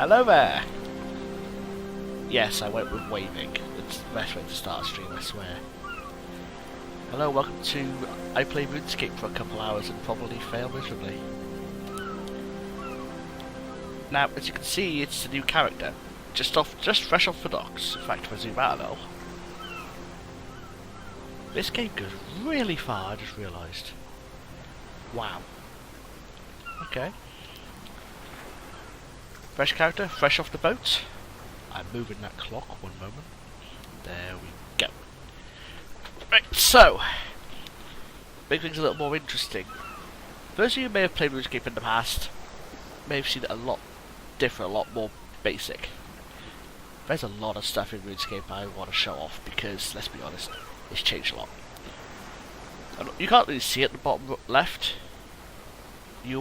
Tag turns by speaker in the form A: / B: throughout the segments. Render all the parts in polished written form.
A: Hello there! Yes, I went with waving. It's the best way to start a stream, I swear. Hello, welcome to I play RuneScape for a couple hours and probably fail miserably. Now, as you can see, it's a new character. Just fresh off the docks. In fact, if I zoom out a little. This game goes really far, I just realised. Wow. Okay. Fresh character, fresh off the boat. I'm moving that clock, one moment. There we go. Right, so. Make things a little more interesting. Those of you who may have played RuneScape in the past may have seen it a lot different, a lot more basic. There's a lot of stuff in RuneScape I want to show off because, let's be honest, it's changed a lot. You can't really see it at the bottom left. You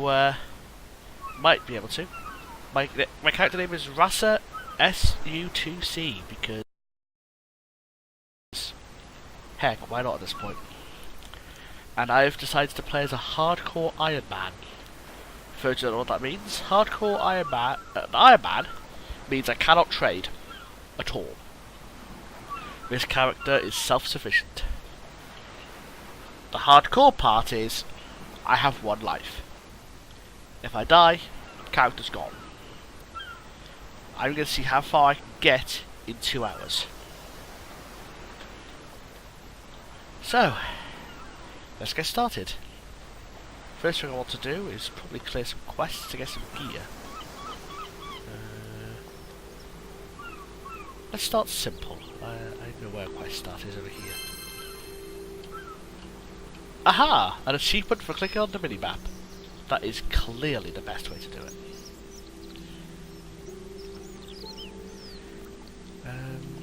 A: might be able to. My character name is RASA SU2C because heck, why not at this point? And I've decided to play as a hardcore Iron Man. For those who don't know what that means, hardcore Iron Man means I cannot trade at all. This character is self-sufficient. The hardcore part is I have one life. If I die, the character's gone. I'm going to see how far I can get in 2 hours. So, let's get started. First thing I want to do is probably clear some quests to get some gear. Let's start simple. I know where quest start is over here. Aha! An achievement for clicking on the minimap. That is clearly the best way to do it.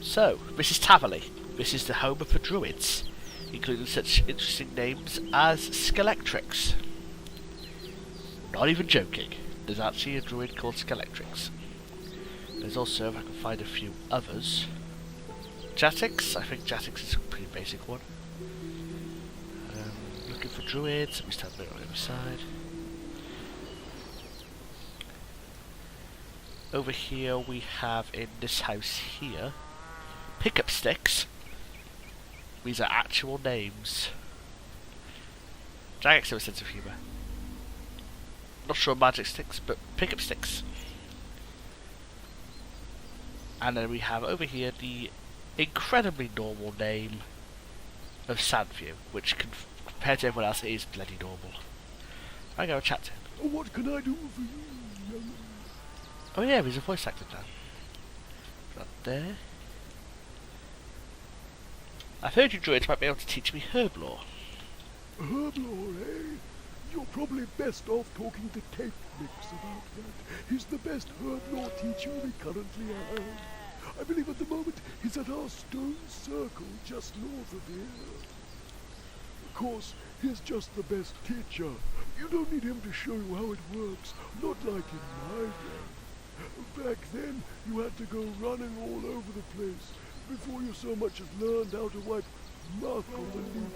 A: So, this is Tavali. This is the home of the druids, including such interesting names as Skelectrix. Not even joking, there's actually a druid called Skelectrix. There's also, if I can find a few others, Jatix. I think Jatix is a pretty basic one. Looking for druids, let me stand a bit on the other side. Over here we have, in this house here, pickup sticks. These are actual names. Jatix has a sense of humour. Not sure magic sticks, but pickup sticks. And then we have over here the incredibly normal name of Sandview, which compared to everyone else is bloody normal. I'm going to chat to him.
B: What can I do for you, young man?
A: Oh yeah, he's a voice actor now. Right there. I've heard you druids might be able to teach me herb lore.
B: Herb lore, eh? You're probably best off talking to Cape Mix about that. He's the best herb lore teacher we currently have. I believe at the moment he's at our stone circle just north of here. Of course, he's just the best teacher. You don't need him to show you how it works, not like in my day. Back then, you had to go running all over the place before you so much as learned how to wipe muck on the leaf.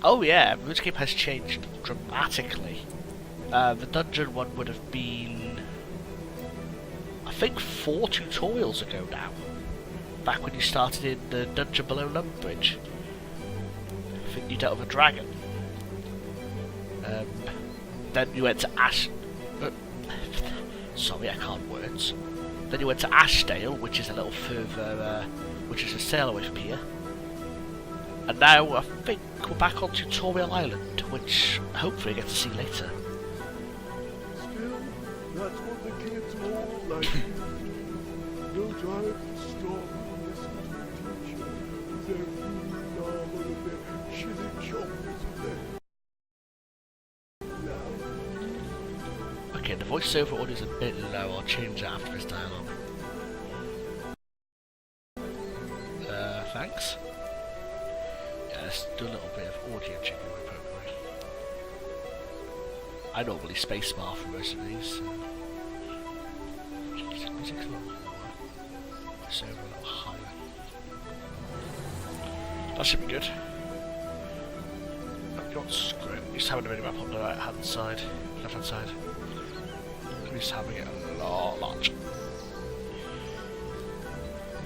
A: Oh yeah, RuneScape has changed dramatically. The dungeon one would have been, I think, 4 tutorials ago now. Back when you started in the dungeon below Lumbridge. I think you dealt with a dragon. Then you went to sorry, I can't words. Then you went to Ashdale, which is a little further, which is a sail away from here. And now I think we're back on Tutorial Island, which hopefully I get to see later.
B: Still, that's what the kids all like. No time to stop and listen to the teacher with their food novel and their chili chocolates and their...
A: Okay, the voiceover audio is a bit low. I'll change that after this dialogue. Thanks. Yeah, let's do a little bit of audio checking with Pokemon. I normally spacebar for most of these. So. Music's a little lower. Voiceover a little higher. That should be good. Not screw it. Just having a minimap on the right hand side, left hand side. Just having it lot.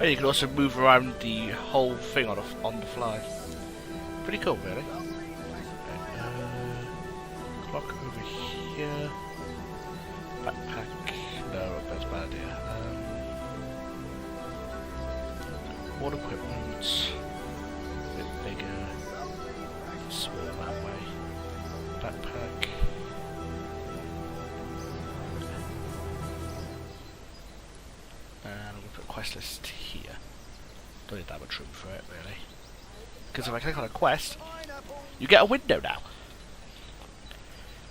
A: And you can also move around the whole thing on the fly. Pretty cool, really. Clock over here. Backpack. No, that's a bad idea. More equipment. A bit bigger. Smaller that way. Backpack. And I'm going to put quest list here. Don't need that much room for it, really. Because if I click on a quest, you get a window now.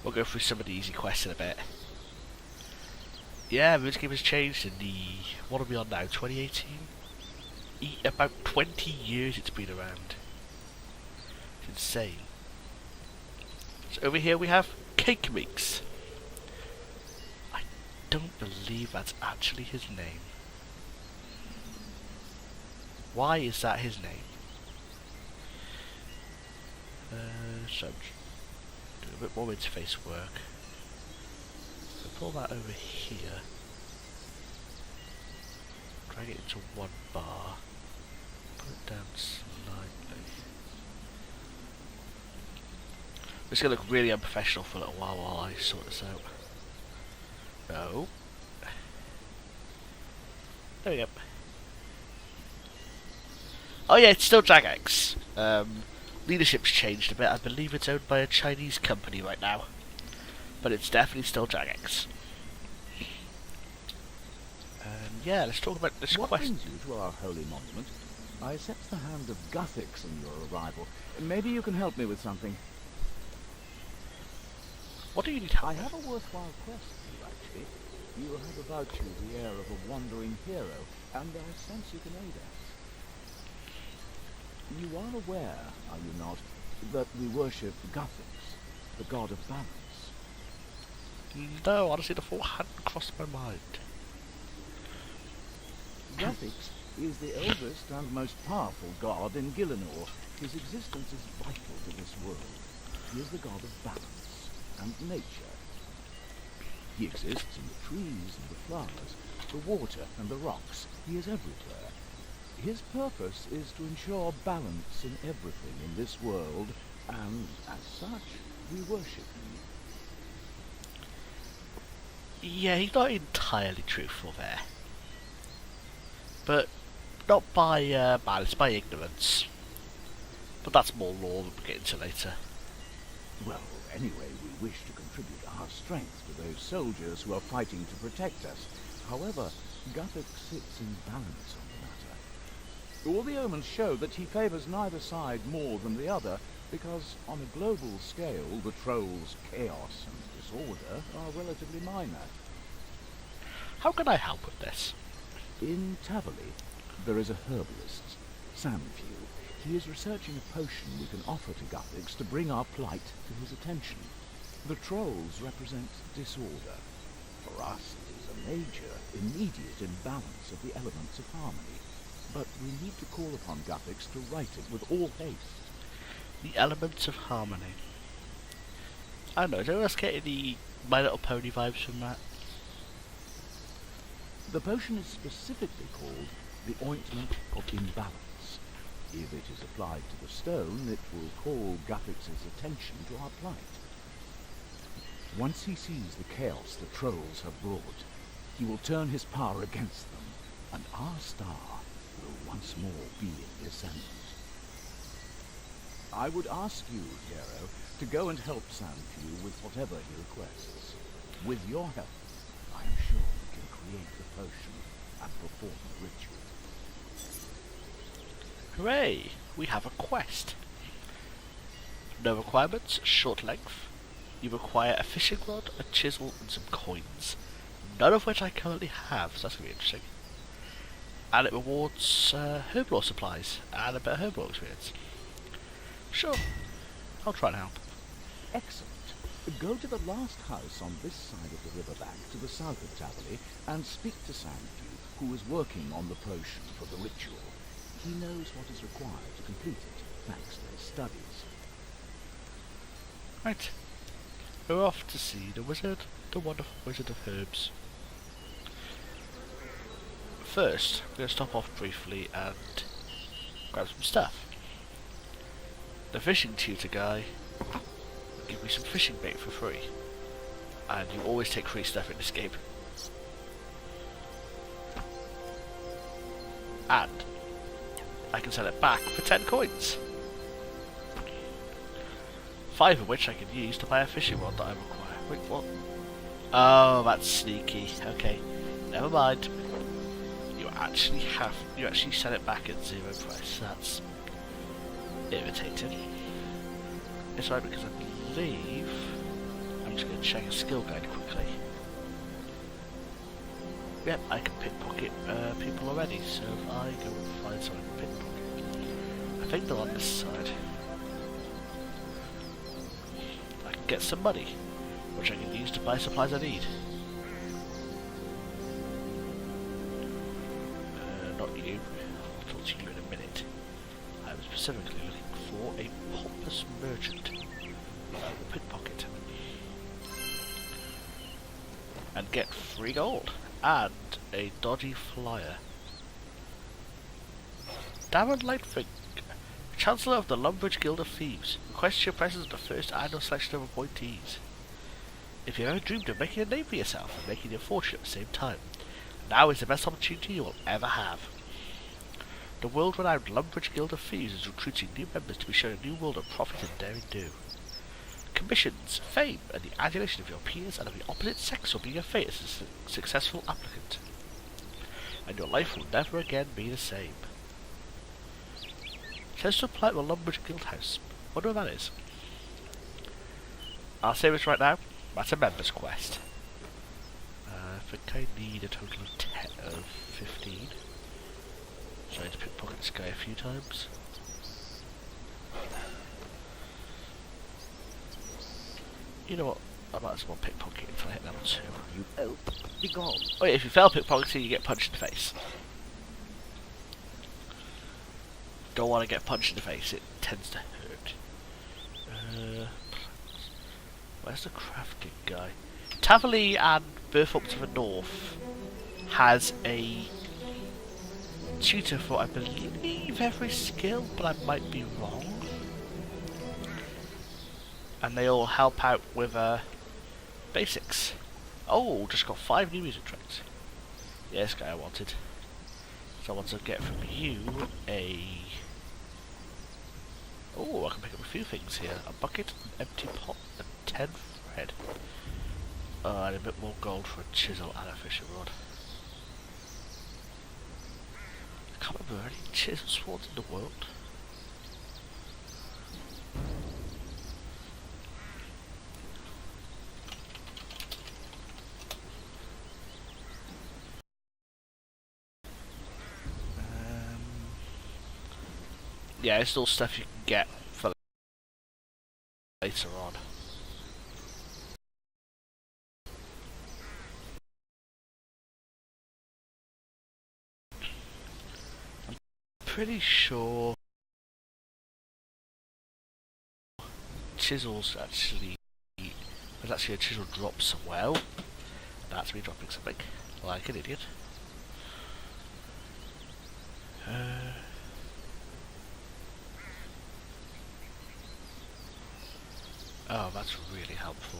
A: We'll go through some of the easy quests in a bit. Yeah, this game has changed in the... What are we on now? 2018? About 20 years it's been around. It's insane. So over here we have Cake Mix. I don't believe that's actually his name. Why is that his name? So do a bit more interface work. So pull that over here. Drag it into one bar. Put it down slightly. It's gonna look really unprofessional for a little while I sort this out. No. There we go. Oh yeah, it's still Jagex. Leadership's changed a bit. I believe it's owned by a Chinese company right now. But it's definitely still Jagex. Yeah, let's talk about this
C: What
A: quest.
C: brings you to our holy monument? I sense the hand of Guthix in your arrival. Maybe you can help me with something.
A: What do you need help
C: I
A: with?
C: have a worthwhile quest for you, actually. You have about you the air of a wandering hero, and I sense you can aid us. You are aware, are you not, that we worship Guthix, the god of balance?
A: No, honestly, the thought hadn't crossed my mind.
C: Guthix is the oldest and most powerful god in Gielinor. His existence is vital to this world. He is the god of balance and nature. He exists in the trees and the flowers, the water and the rocks. He is everywhere. His purpose is to ensure balance in everything in this world, and as such, we worship him.
A: Yeah, he's not entirely truthful there. But not by malice, by ignorance. But that's more lore that we'll get into later.
C: Well, anyway, we wish to contribute our strength to those soldiers who are fighting to protect us. However, Guthix sits in balance on the matter. All the omens show that he favours neither side more than the other, because on a global scale, the trolls' chaos and disorder are relatively minor.
A: How can I help with this?
C: In Tavali, there is a herbalist, Sandfew. He is researching a potion we can offer to Guthix to bring our plight to his attention. The trolls represent disorder. For us, it is a major, immediate imbalance of the elements of harmony. But we need to call upon Guthix to right it with all haste.
A: The elements of harmony. I don't know, don't let's get any My Little Pony vibes from that.
C: The potion is specifically called the Ointment of Imbalance. If it is applied to the stone, it will call Guthix's attention to our plight. Once he sees the chaos the trolls have brought, he will turn his power against them, and our star will once more be in the ascendant. I would ask you, hero, to go and help Sandfew with whatever he requests. With your help, I am sure we can create the potion and perform the ritual.
A: Hooray! We have a quest. No requirements, short length. You require a fishing rod, a chisel, and some coins. None of which I currently have, so that's going to be interesting. And it rewards herblore supplies and a bit of herblore experience. Sure, I'll try and help.
C: Excellent. Go to the last house on this side of the riverbank to the south of Tavali and speak to Sandfew, who is working on the potion for the ritual. He knows what is required to complete it, thanks to his studies.
A: Right. We're off to see the wizard, the wonderful wizard of herbs. first, I'm going to stop off briefly and grab some stuff. The fishing tutor guy will give me some fishing bait for free. And you always take free stuff in this game. And I can sell it back for 10 coins. 5 of which I can use to buy a fishing rod that I require. Wait, what? Oh, that's sneaky. Okay, never mind. You actually sell it back at 0 price. That's irritating. It's right because I believe I'm just going to check a skill guide quickly. Yep, I can pickpocket people already, so if I go and find someone to pickpocket, I think they're on this side. I can get some money, which I can use to buy supplies I need. Not you. I'll talk to you in a minute. I was specifically looking for a pompous merchant who I will pickpocket and get free gold. And a dodgy flyer. Darren Lightfink, Chancellor of the Lumbridge Guild of Thieves, requests your presence at the first annual selection of appointees. If you've ever dreamed of making a name for yourself and making your fortune at the same time, now is the best opportunity you will ever have. The world-renowned Lumbridge Guild of Thieves is recruiting new members to be shown a new world of profit and daring do. Commissions, fame, and the adulation of your peers and of the opposite sex will be your fate as a successful applicant. And your life will never again be the same. It says to apply to a Lumbridge Guild house. Wonder what that is. I'll say this right now, that's a members quest. I think I need a total of 15. So I need to pickpocket this guy a few times. You know what? I might as well pickpocket until I hit level 2.
C: You help be gone.
A: Oh yeah, if you fail pickpocketing, you get punched in the face. Don't want to get punched in the face, it tends to hurt. Where's the crafting guy? Taverley and Burthorpe to the north has a tutor for, I believe, every skill, but I might be wrong. And they all help out with basics. Oh, just got 5 new music tracks. Yeah, this guy I wanted. So I want to get from you a... Oh, I can pick up a few things here. A bucket, an empty pot, and 10 thread. And a bit more gold for a chisel and a fishing rod. I can't remember any chisel swords in the world. Yeah, it's all stuff you can get for later on. I'm pretty sure chisels actually... There's actually a chisel drop somewhere. That's me dropping something. Like an idiot. Oh, that's really helpful.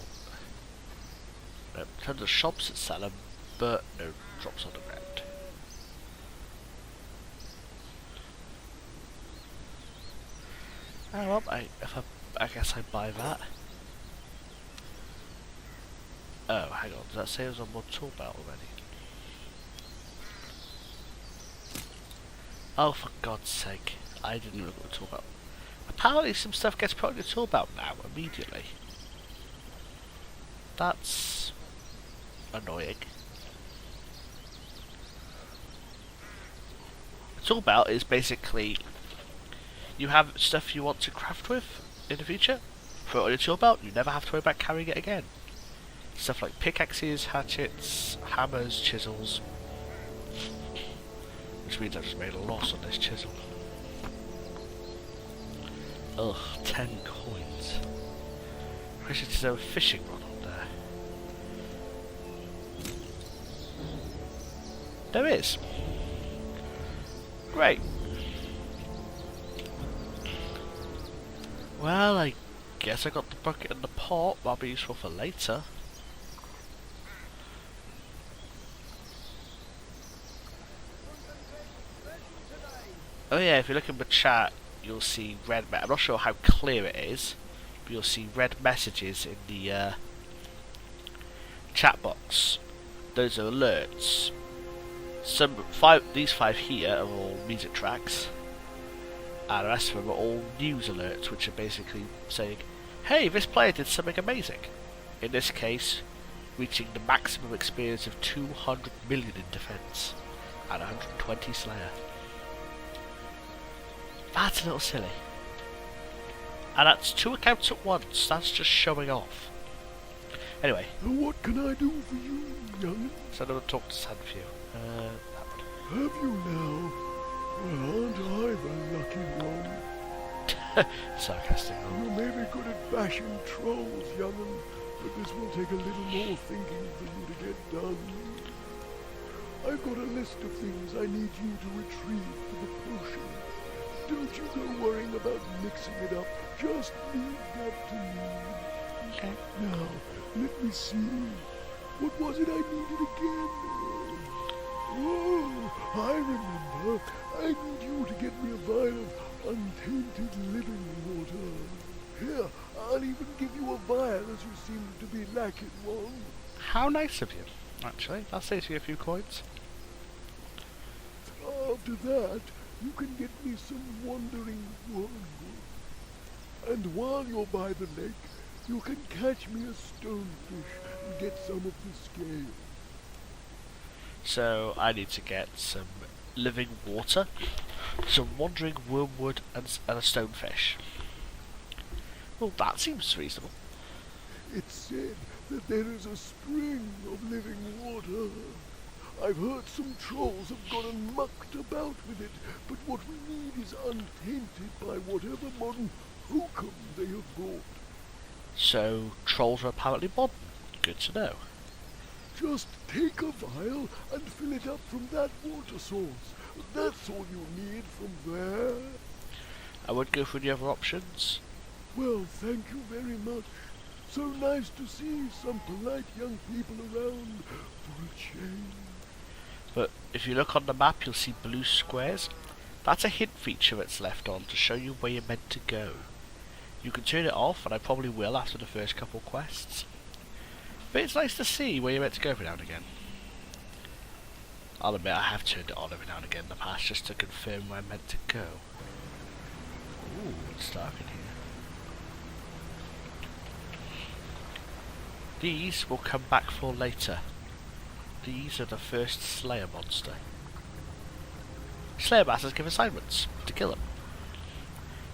A: Tons of shops that sell them, but no drops on the ground. Oh well, I guess I buy that. Oh, hang on, does that say it was on one tool belt already? Oh, for God's sake, I didn't look at the tool belt. Apparently some stuff gets put on your tool belt now, immediately. That's annoying. A tool belt is basically, you have stuff you want to craft with in the future, throw it on your tool belt, you never have to worry about carrying it again. Stuff like pickaxes, hatchets, hammers, chisels. Which means I've just made a loss on this chisel. Ugh, 10 coins. Wish there's a fishing rod on there. There is. Great. Well, I guess I got the bucket and the pot. That'll be useful for later. Oh yeah, if you look in the chat, you'll see red. I'm not sure how clear it is, but you'll see red messages in the chat box. Those are alerts. These five here are all music tracks, and the rest of them are all news alerts, which are basically saying, "Hey, this player did something amazing." In this case, reaching the maximum experience of 200 million in defense and 120 Slayer. That's a little silly. And that's 2 accounts at once. That's just showing off. Anyway.
B: What can I do for you, young?
A: So I'm going to talk to Sandview.
B: Have you now? Well, aren't I the lucky one?
A: Sarcastic.
B: You may be good at bashing trolls, young'un, but this will take a little more thinking for you to get done. I've got a list of things I need you to retrieve for the potion. Don't you go worrying about mixing it up. Just leave that to me.
A: Okay.
B: Now, let me see. What was it I needed again? Oh, I remember. I need you to get me a vial of untainted living water. Here, I'll even give you a vial as you seem to be lacking one.
A: How nice of you, actually. I'll save you a few coins.
B: After that, you can get me some wandering wormwood. And while you're by the lake, you can catch me a stonefish and get some of the scale.
A: So I need to get some living water, some wandering wormwood, and a stonefish. Well, that seems reasonable.
B: It's said that there is a spring of living water. I've heard some trolls have gone and mucked about with it, but what we need is untainted by whatever modern hokum they have brought.
A: So trolls are apparently modern. Good to know.
B: Just take a vial and fill it up from that water source. That's all you need from there.
A: I would go for the other options.
B: Well, thank you very much. So nice to see some polite young people around for a change.
A: But if you look on the map, you'll see blue squares. That's a hint feature that's left on to show you where you're meant to go. You can turn it off, and I probably will after the first couple quests. But it's nice to see where you're meant to go every now and again. I'll admit I have turned it on every now and again in the past just to confirm where I'm meant to go. Ooh, it's dark in here. These will come back for later. These are the first Slayer monster. Slayer masters give assignments to kill them.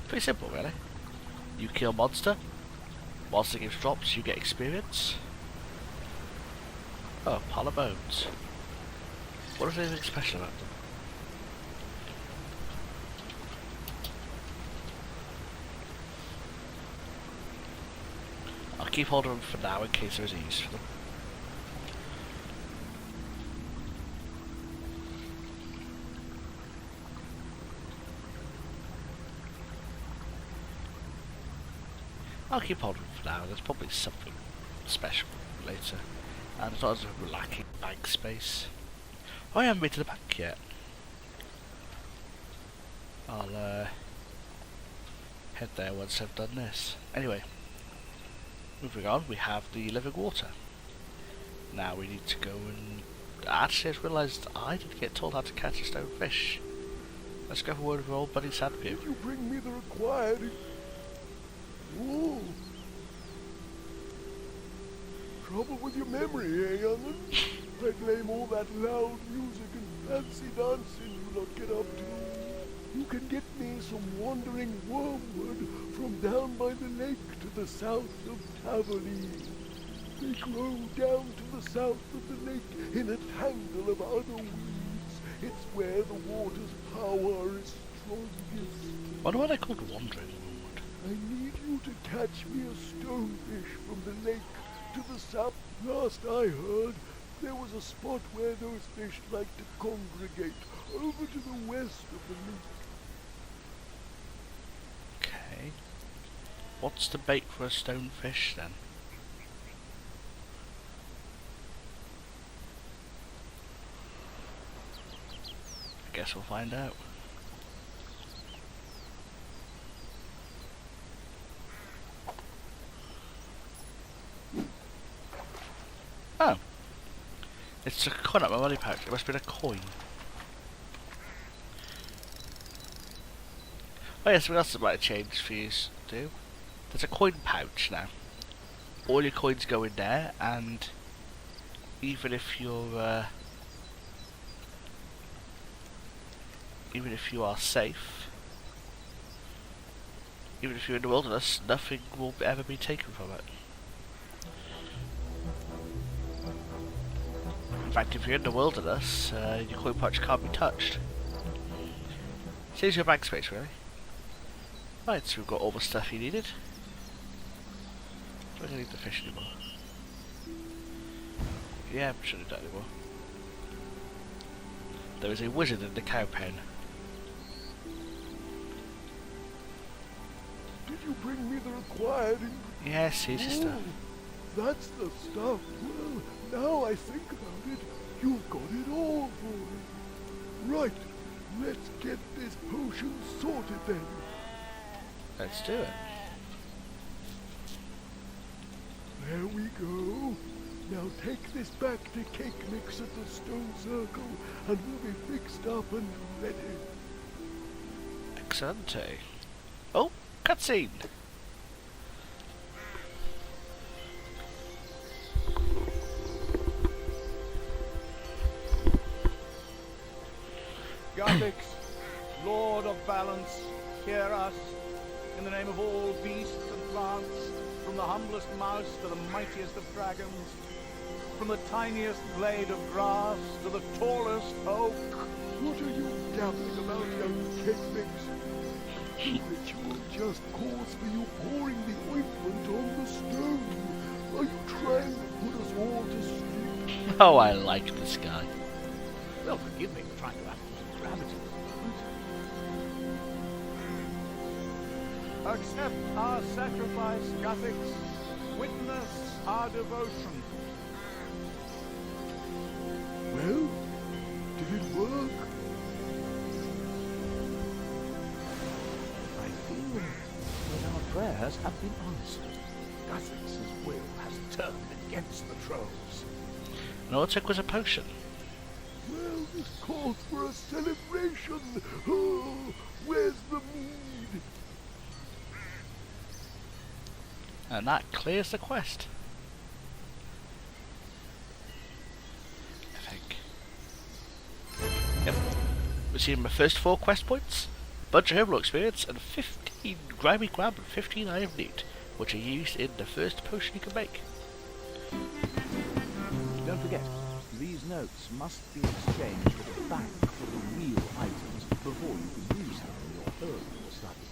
A: Pretty simple, really. You kill monster. Monster gives drops, you get experience. Oh, pile of bones. What is there anything special about them? I'll keep hold of them for now in case there is a use for them. I'll keep hold of them for now. There's probably something special later. And it's not as if we're lacking bank space. Oh, I haven't been to the bank yet. I'll head there once I've done this. Anyway, moving on, we have the living water. Now we need to go and... Actually, I just realised I didn't get told how to catch a stonefish. Let's go for a word with old buddy Sandview.
B: Did you bring me the required... Whoa. Trouble with your memory, eh, young'un? I blame all that loud music and fancy dancing you lot get up to. You can get me some wandering wormwood from down by the lake to the south of Taverny. They grow down to the south of the lake in a tangle of other weeds. It's where the water's power is strongest.
A: Wonder why they're called wandering wormwood.
B: I need you to catch me a stonefish from the lake to the south. Last I heard, There was a spot where those fish like to congregate, over to the west of the lake.
A: Okay. What's the bait for a stonefish then? I guess we'll find out. Oh. It's a coin at my money pouch. It must have been a coin. Oh yeah, something else that might have changed for you to do. There's a coin pouch now. All your coins go in there, and even if you're even if you are safe, even if you're in the wilderness, nothing will ever be taken from it. In fact, if you're in the wilderness, your coin pouch can't be touched. Saves your bank space, really. Right, so we've got all the stuff you needed. Do I don't need the fish anymore? Yeah, I shouldn't have done anymore. There is a wizard in the cow pen.
B: Did you bring me the required ingredients?
A: Yes, here's your stuff.
B: That's the stuff. Well, now I think about it, you've got it all for me. Right, let's get this potion sorted then.
A: Let's do it.
B: There we go. Now take this back to Cake Mix at the Stone Circle, and we'll be fixed up and ready.
A: Excellente. Oh, cutscene.
D: Gafix, Lord of Balance, hear us. In the name of all beasts and plants, from the humblest mouse to the mightiest of dragons, from the tiniest blade of grass to the tallest oak.
B: What are you gabbling about, young Cake Mix? The ritual just calls for you pouring the ointment on the stone. Are you trying to put us all to sleep?
A: Oh, I like this guy.
D: Well, forgive me for trying to act with gravity. Accept our sacrifice, Gafix. Witness our devotion.
B: Well, did it work?
C: I feel that our prayers have been answered. Gafix's will has turned against the trolls.
A: And all it took was a potion.
B: Well, this calls for a celebration. Oh, where's the mead?
A: And that clears the quest. I think. Yep. Receiving my first 4 quest points, a bunch of herbal experience, and 15 grimy grab and 15 iron neat, which are used in the first potion you can make.
C: Don't forget, these notes must be exchanged at the bank for the real items before you can use them in your herbal studies.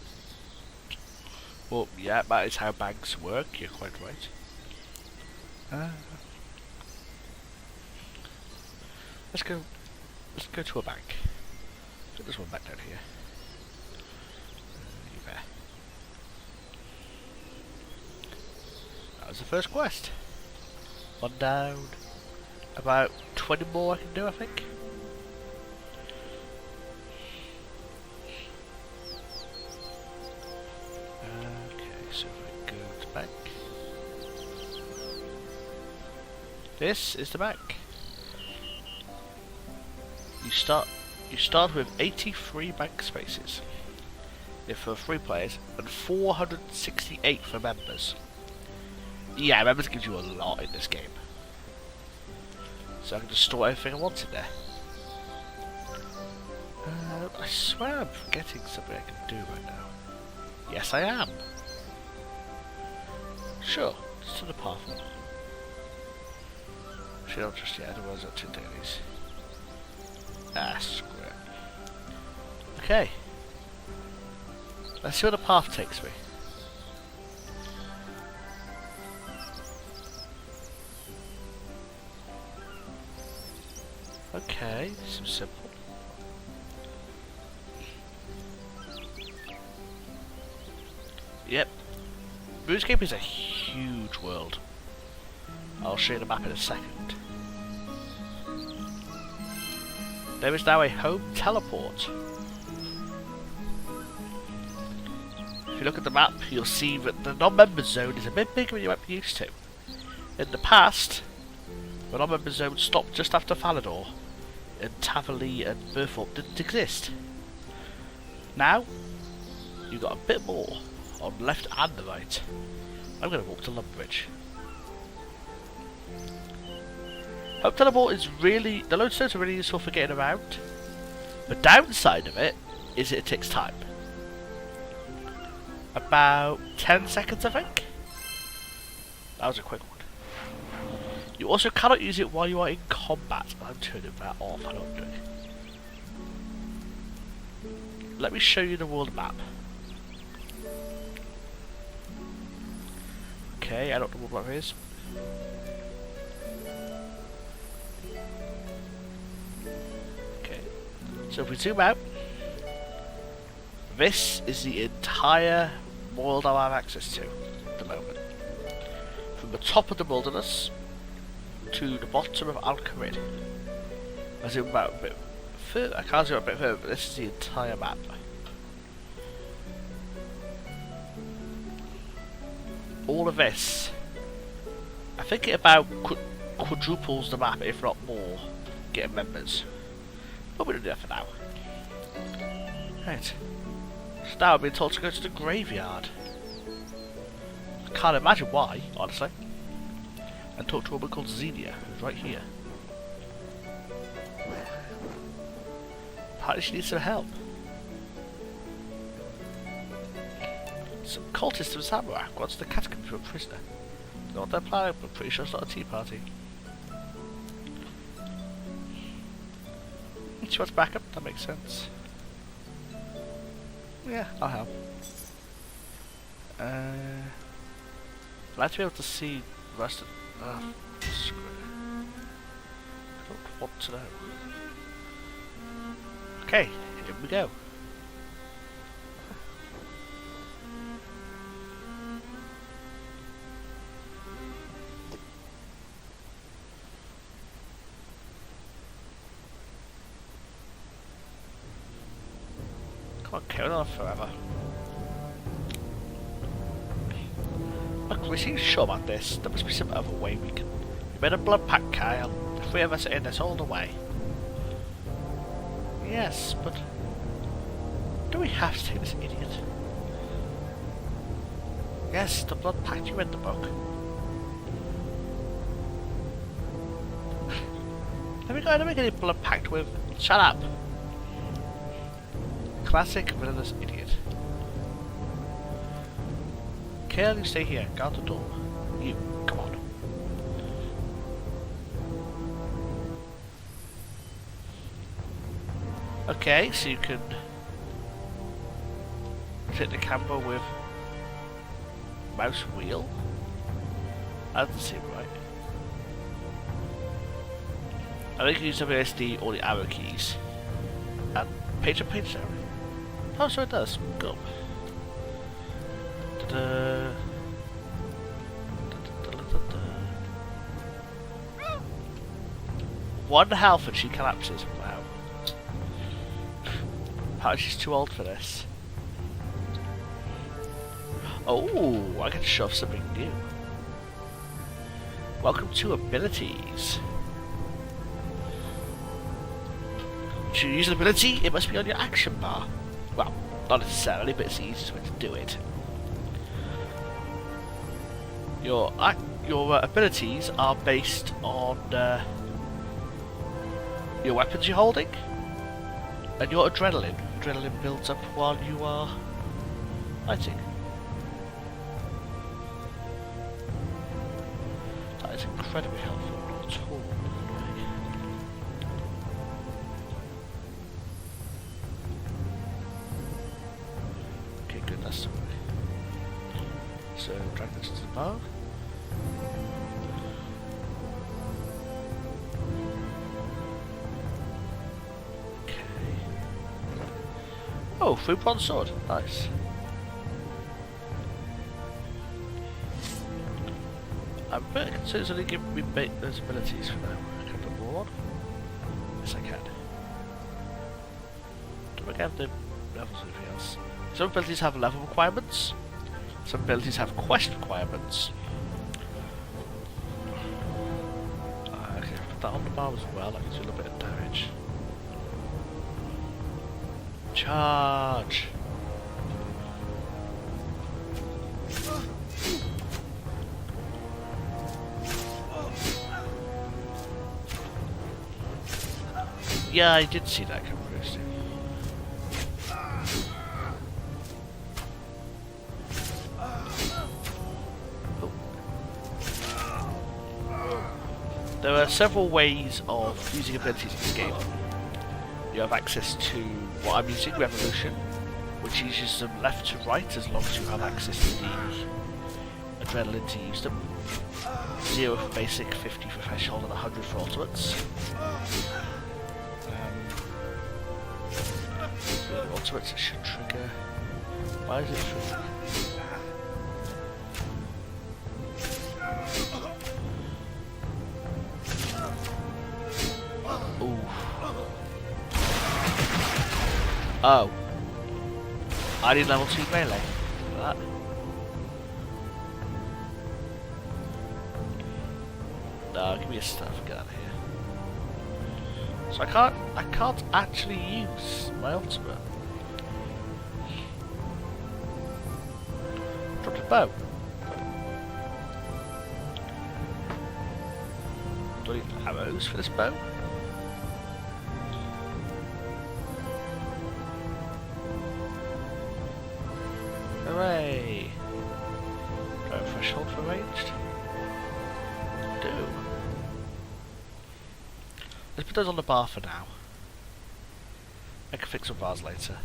A: Well, yeah, that is how banks work, you're quite right. Let's go to a bank. I think there's one back down here. You there. That was the first quest. One down. About 20 more I can do, I think. Okay, so if I go to bank. This is the bank. You start with 83 bank spaces. If for 3 players and 468 for members. Yeah, members gives you a lot in this game. So I can just store everything I want in there. I swear I'm forgetting something I can do right now. Yes, I am. Sure, just to the path one. Actually, not just yet, otherwise I'll two dailies. Ah, screw it. Okay. Let's see where the path takes me. Okay, this is simple. Yep. RuneScape is a huge world. I'll show you the map in a second. There is now a home teleport. If you look at the map, you'll see that the non-member zone is a bit bigger than you might be used to. In the past, the non-member zone stopped just after Falador, and Tavali and Burthorpe didn't exist. Now, you've got a bit more on the left and the right. I'm going to walk to Lumbridge. Home teleport is really, the lodestones are really useful for getting around. The downside of it is it takes time. About 10 seconds, I think. That was a quick one. You also cannot use it while you are in combat. I'm turning that off. I don't do it. Let me show you the world map. Okay, I don't know what the world map is. Okay, so if we zoom out, this is the entire world I have access to at the moment. From the top of the wilderness to the bottom of Al-Kharid. I zoom out a bit further. I can't zoom out a bit further, but this is the entire map. All of this, I think it about quadruples the map, if not more, getting members. But we don't do that for now. Right. So now I've been told to go to the graveyard. I can't imagine why, honestly. And talk to a woman called Xenia, who's right here. Apparently she needs some help. Some cultists of Samurai got to the catacomb for a prisoner. Don't know what they're planning, but I'm pretty sure it's not a tea party. She wants backup, that makes sense. Yeah, I'll help. I'd like to be able to see the rest of... screw it. I don't want to know. Okay, here we go. Can't carry on forever. Look, we seem sure about this. There must be some other way we can... We made a blood pact, Kyle. The three of us are in this all the way. Yes, but... Do we have to take this idiot? Yes, the blood pact. You read the book. Let me get a blood pact with... Shut up! Classic villainous idiot. Kale, you stay here. Guard the door. You, come on. Okay, so you can take the camera with mouse wheel. That doesn't seem right. I think you can use the SD or the arrow keys. And page and page down. Oh, so it does. Go. One health and she collapses. Wow. Apparently she's too old for this. Oh, I can shove something new. Welcome to abilities. To use an ability, it must be on your action bar. Well, not necessarily, but it's the easiest way to do it. Your abilities are based on your weapons you're holding and your adrenaline. Adrenaline builds up while you are fighting. That is incredibly helpful. Not at all. Okay, good. That's the way. So drag this to the bar. Oh, free bronze sword. Nice. I'm a bit concerned only giving me those abilities for now. Can I put more on? Yes, I can. Do I have the levels or anything else? Some abilities have level requirements. Some abilities have quest requirements. Okay, put that on the bar as well. That gives you a little bit of damage. Charge! Yeah, I did see that come first. Oh. There are several ways of using abilities in this game. You have access to what I'm using, Revolution, which uses them left to right as long as you have access to the adrenaline to use them. 0 for basic, 50 for threshold, and 100 for ultimates. Ultimates it should trigger. Why is it trigger? Ooh. Oh. I need level 2 melee for that. No, give me a staff, get out of here. So I can't actually use my ultimate. Dropped a bow. Do I need arrows for this bow? Hooray! Do I have a threshold for ranged? I do. Let's put those on the bar for now. I can fix some bars later.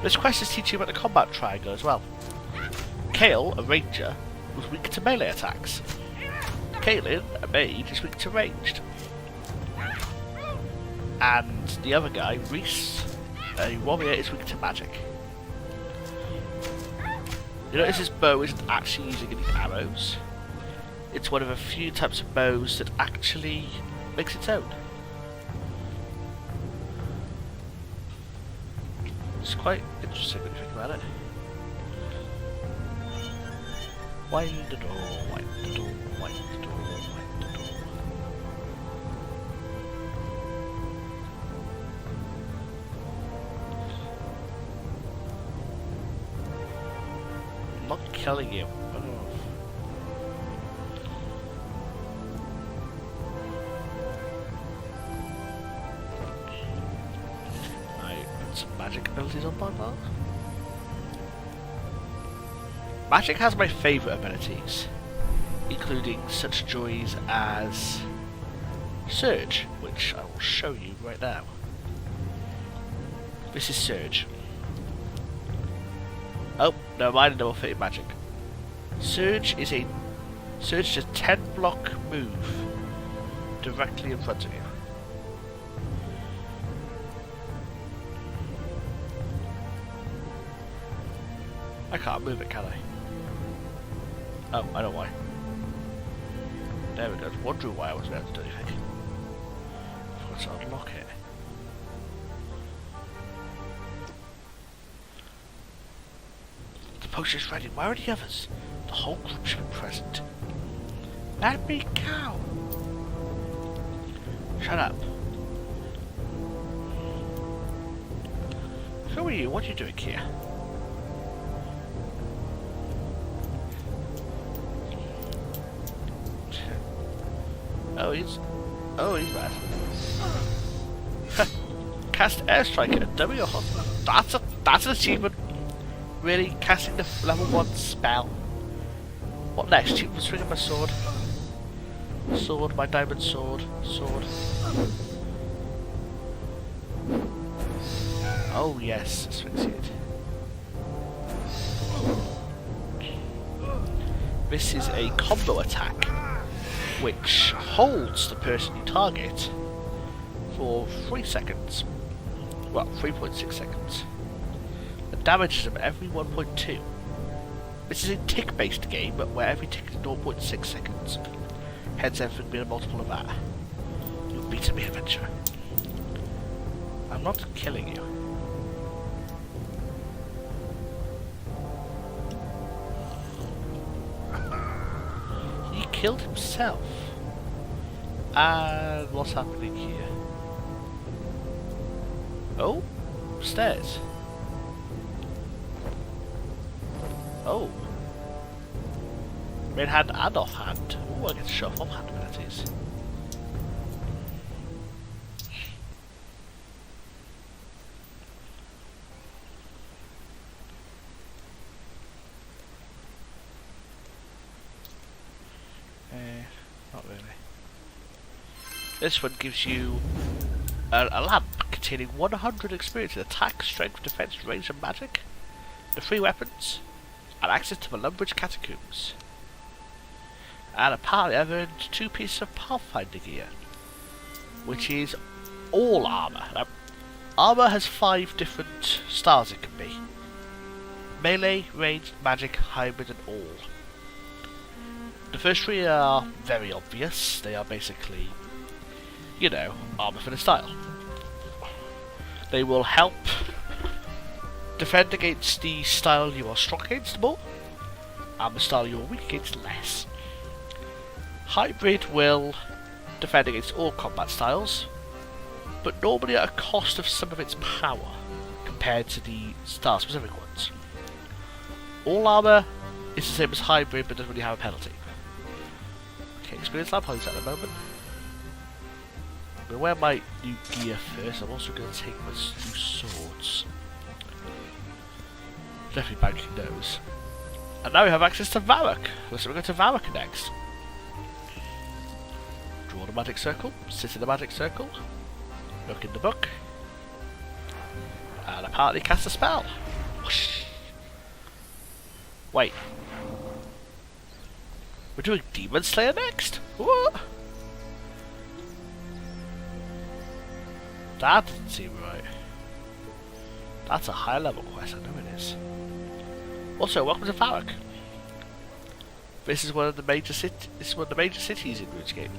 A: This quest is teaching you about the combat triangle as well. Kale, a ranger, was weak to melee attacks. Caitlin, a mage, is weak to ranged. And the other guy, Reese, a warrior, is weak to magic. You notice this bow isn't actually using any arrows. It's one of a few types of bows that actually makes its own. It's quite interesting when you think about it. Wind the door, wind the door, wind the door, wind the door. I'm not killing you. Magic abilities on my bar. Magic has my favourite abilities, including such joys as Surge, which I will show you right now. This is Surge. Oh, no mind, no fitting magic. Surge is a 10 block move directly in front of you. I can't move it, can I? Oh, I know why. There we go. I was wondering why I wasn't able to do anything. I forgot to unlock it. The potion's ready. Where are the others? The whole group should be present. Let me go! Shut up. Who are you? What are you doing here? Oh, he's bad. Cast airstrike at a dummy or hot. That's an achievement. Really, casting the level 1 spell. What next? You can swing up my sword. Sword, my diamond sword. Sword. Oh yes, asphyxiate. This is a combo attack, which holds the person you target for 3 seconds. Well, 3.6 seconds. And damages them every 1.2. This is a tick-based game, where every tick is 0.6 seconds. Hence everything being a multiple of that. You're beating me, adventurer. I'm not killing you. He killed himself. And what's happening here? Oh, stairs. Oh. Main hand and off hand. Oh, I get to show off hand abilities. Not really. This one gives you a lamp containing 100 experience in attack, strength, defense, range and magic, the 3 weapons, and access to the Lumbridge catacombs. And apparently I've earned 2 pieces of Pathfinder gear, which is all armour. Now, armour has 5 different styles it can be. Melee, ranged, magic, hybrid and all. The first 3 are very obvious. They are basically, you know, armour for the style. They will help defend against the style you are strong against more, and the style you are weak against less. Hybrid will defend against all combat styles, but normally at a cost of some of its power compared to the style specific ones. All armour is the same as hybrid but doesn't really have a penalty. Okay, experience lamp, I'll use that in a moment. I'm going to wear my new gear first. I'm also going to take my new swords. Definitely banking those. And now we have access to Varrock. So we're going to Varrock next. Draw the magic circle, sit in the magic circle, look in the book, and apparently cast a spell. Whoosh. Wait. We're doing Demon Slayer next? What? That doesn't seem right. That's a high level quest, I know it is. Also, welcome to Varrock. This is one of the major cities in RuneScape.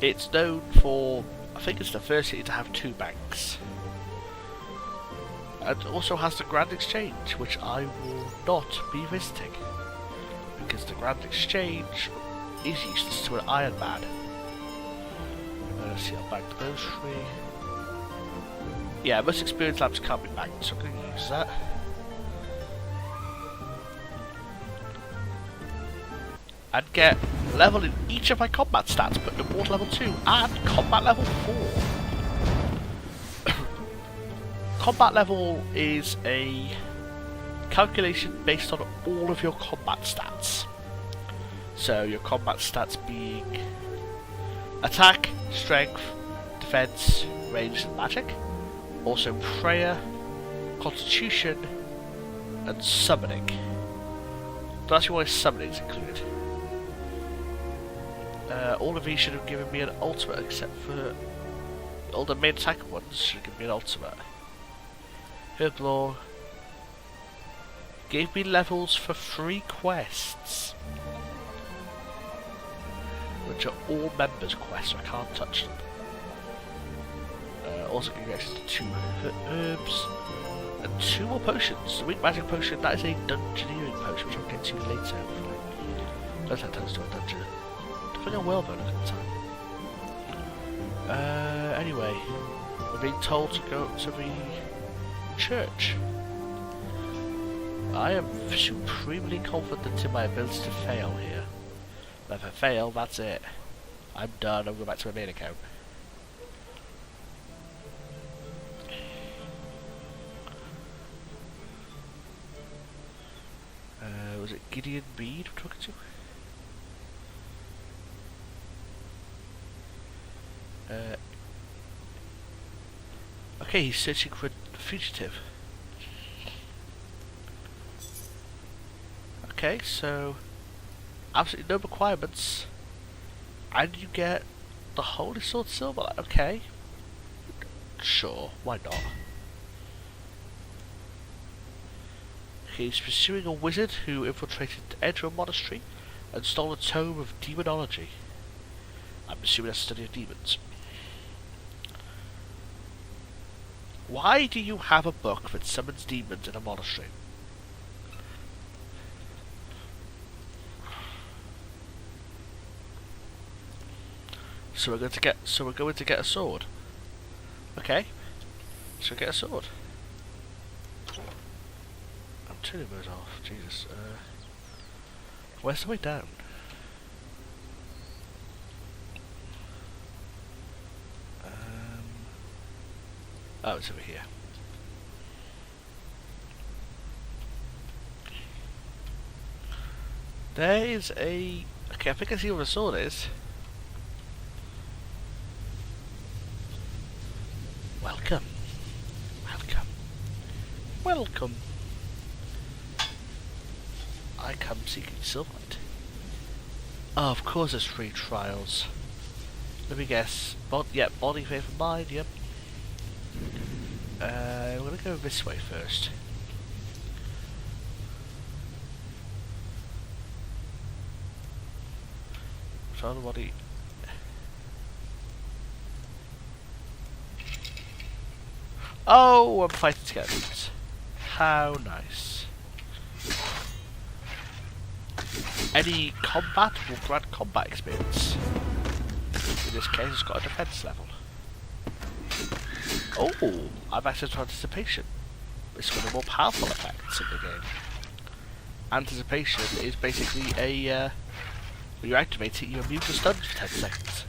A: It's known for, I think it's the first city to have 2 banks. And also has the Grand Exchange, which I will not be visiting. Because the Grand Exchange is useless to an Iron Man. Let's see, I'll bank those 3. Yeah, most experience lamps can't be banked, so I'm going to use that. And get level in each of my combat stats, put them all to level 2 and combat level 4. Combat level is a calculation based on all of your combat stats. So your combat stats being attack, strength, defense, range and magic. Also prayer, constitution and summoning. That's actually why summoning is included. All of these should have given me an ultimate, except for all the main attack ones should give me an ultimate. Herblore gave me levels for 3 quests, which are all members quests, so I can't touch them. Also gave me access to 2 herbs and 2 more potions. The weak magic potion, that is a dungeoneering potion, which I'll get to later. Don't have time to do a dungeon. I think I will though at the time. Anyway, we're being told to go to the church. I am supremely confident in my ability to fail here. But if I fail, that's it. I'm done, I'll go back to my main account. Was it Gideon Bede we're talking to? Okay, he's searching for a fugitive. Okay, so absolutely no requirements, and you get The Holy Sword Silverlight, okay. Sure, why not? He's pursuing a wizard who infiltrated Edra Monastery and stole a tome of demonology. I'm assuming that's a study of demons. Why do you have a book that summons demons in a monastery? So we're going to get a sword. Okay. So get a sword. I'm turning those off. Jesus. Where's the way down? Oh, it's over here. There is a... Okay, I think I see where the sword is. Welcome. Welcome. Welcome. I come seeking Silverlight. Oh, of course there's free trials. Let me guess. Body, faith and mind, yep. We're gonna go this way first. Try the body. Oh, I'm fighting skeletons. How nice. Any combat will grant combat experience. In this case, it's got a defense level. Oh, I've access to anticipation. It's one of the more powerful effects in the game. Anticipation is basically a when you activate it, you're immune to stuns for 10 seconds.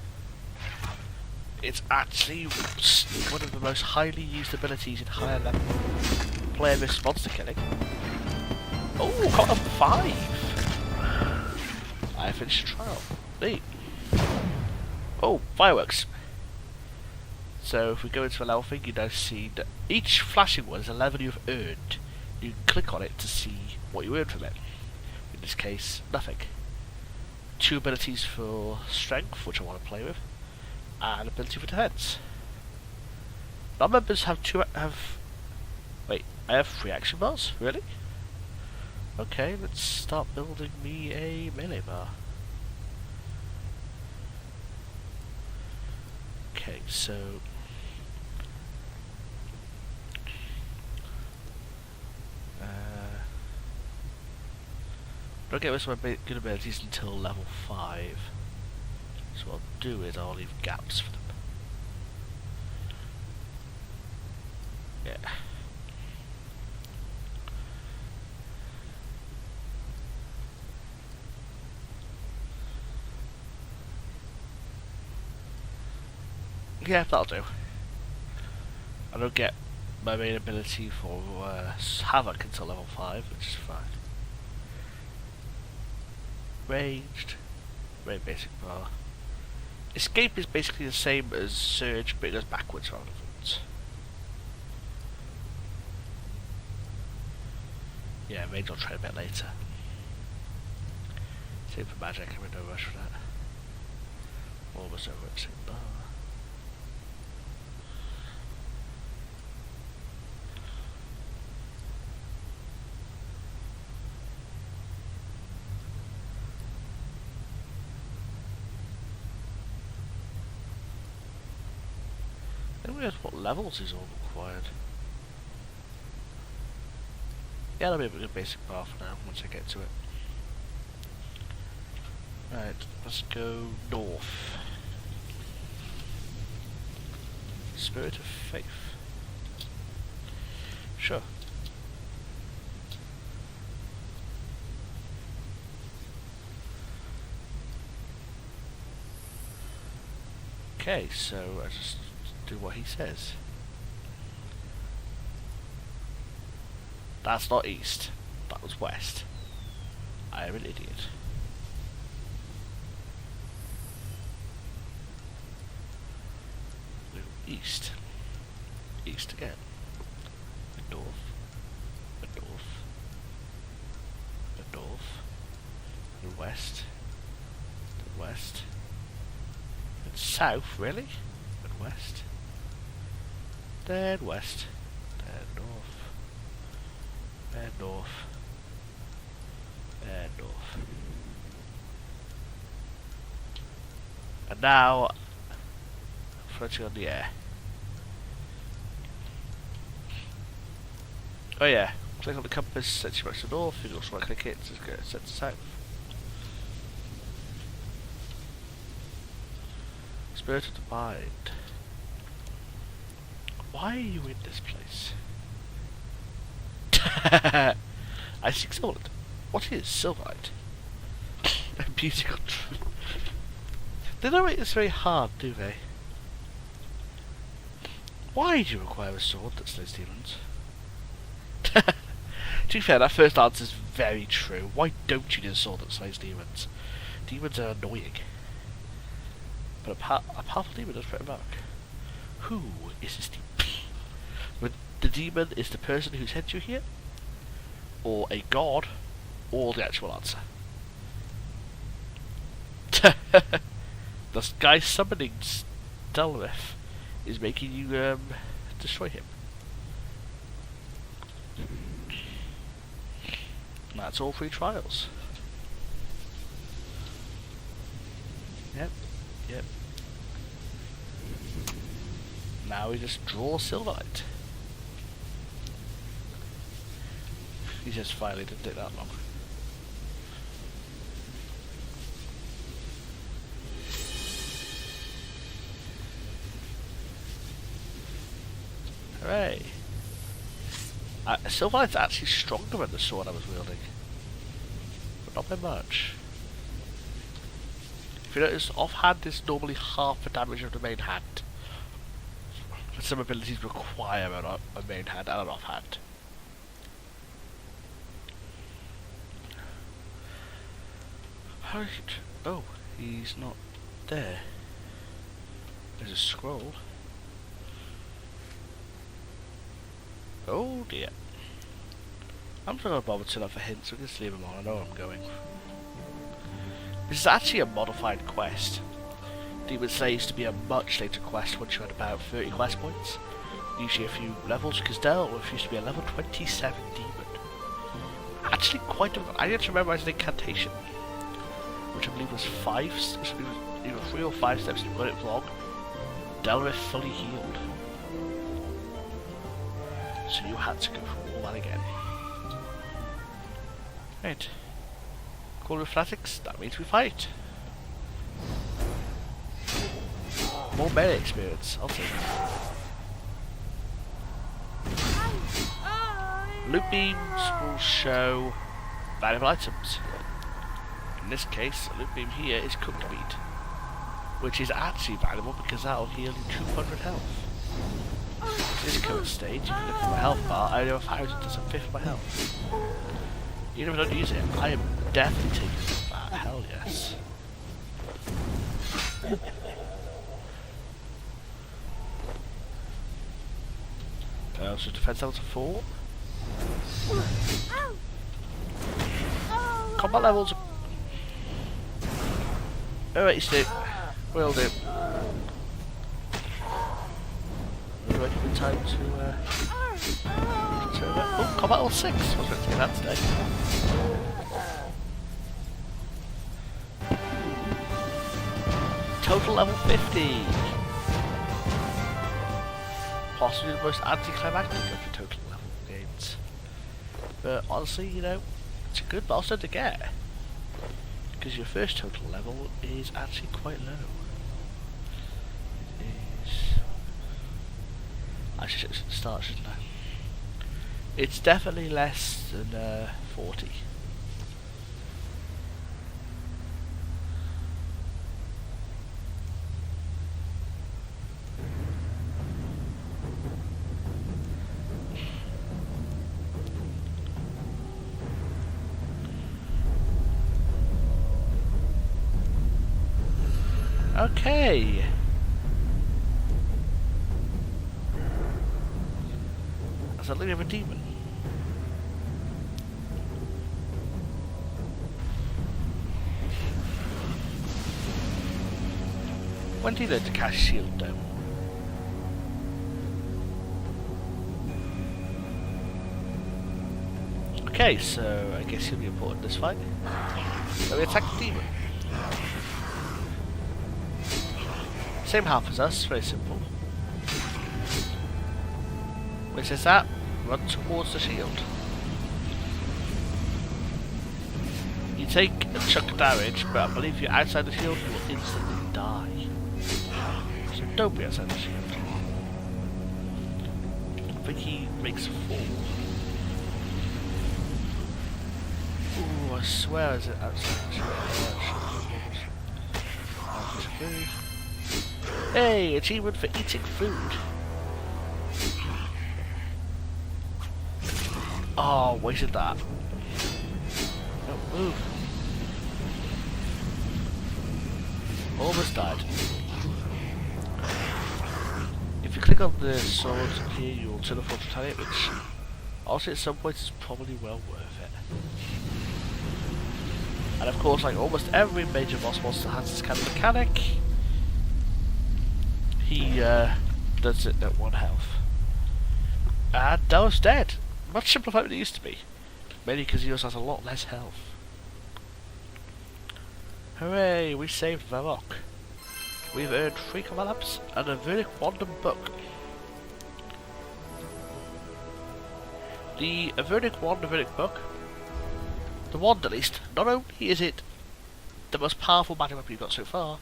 A: It's actually one of the most highly used abilities in higher level player response to killing. Oh, got a 5! I finished the trial. Neat. Oh, fireworks. So if we go into a level thing, you now see that each flashing one is a level you've earned. You can click on it to see what you earned from it. In this case, nothing. 2 abilities for strength, which I want to play with, and ability for defense. Non-members wait, I have 3 action bars? Really? Okay, let's start building me a melee bar. Okay, so I don't get most of my good abilities until level 5. So what I'll do is I'll leave gaps for them. Yeah. Yeah, that'll do. I don't get my main ability for Havoc until level 5, which is fine. Ranged, very basic bar. Escape is basically the same as Surge, but it goes backwards rather than forwards. Yeah, range I'll try a bit later. Same for magic, I'm in no rush for that. Almost over at same bar. What levels is all required? Yeah, that'll be a basic bar for now, once I get to it. Right, let's go north. Spirit of Faith. Sure. Okay, so I just do what he says. That's not east. That was west. I am an idiot. East. East again. And north. And north. And north. And west. And west. And south, really? And west? Then west. Then north. Then north. Then north. And now, floating on the air. Oh yeah, click on the compass, sets you back to the north, you can also right click it, so it sets south. Spirit of the mind. Why are you in this place? I seek silverlight. What is silverlight? A musical truth. They don't make this very hard, do they? Why do you require a sword that slays demons? To be fair, that first answer is very true. Why don't you need a sword that slays demons? Demons are annoying. But a powerful demon does pretty much. Who is this demon? The demon is the person who sent you here, or a god, or the actual answer. The guy summoning Delrith is making you destroy him. That's all 3 trials. Yep. Now we just draw Silverlight. He just finally didn't take that long. Hooray! Silverlight's actually stronger than the sword I was wielding. But not by much. If you notice, offhand is normally half the damage of the main hand. But some abilities require a main hand and an offhand. How is it? Oh, he's not there. There's a scroll. Oh dear. I'm not going to bother to look for hints, so we can just leave them on. I know where I'm going. This is actually a modified quest. Demon Slayer used to be a much later quest once you had about 30 quest points. Usually a few levels, because Delrith used to be a level 27 demon. Actually quite a... I had to memorize an incantation, which I believe was 5, either 3 or 5 steps, and you got it wrong. Delrith fully healed. So you had to go through all that again. Right. Call of Fanatics, that means we fight. More melee experience, I'll take it. Loot beams will show valuable items. In this case, a loot beam here is cooked meat, which is actually valuable because that'll heal you 200 health. At this current stage, if you look at my health bar, I only have 1,000 to some 5th of my health. Even if I don't use it, I am definitely taking that. Hell yes. So defense level to 4. Combat levels. Alright, you stick. Will do. Alright, give me time to oh, combat level 6. I was going to take that today. Total level 50. Possibly the most anticlimactic of the total level games. But honestly, you know, it's a good milestone to get. Because your first total level is actually quite low. It is... I should start, shouldn't I? It's definitely less than 40. Okay. That's a lady of a demon. When do you learn to cast shield though? Okay, so I guess he'll be important in this fight. So we attack the demon. Same half as us, very simple. Which is that? Run towards the shield. You take a chunk of damage, but I believe you're outside the shield, you will instantly die. So don't be outside the shield. I think he makes a fall. Ooh, I swear is it outside the shield? Hey, achievement for eating food. Oh, wasted that. Don't move. Almost died. If you click on the swords here, you'll teleport to target, which also at some points is probably well worth it. And of course, like almost every major boss monster has this kind of mechanic. He does it at 1 health. And that was dead. Much simpler fight than it used to be. Mainly because he also has a lot less health. Hooray, we saved Varrock. We've earned 3 combat ups and a Verdict Wand and Book. The Verdict Wand and Verdict Book, the wand at least, not only is it the most powerful magic weapon you've got so far,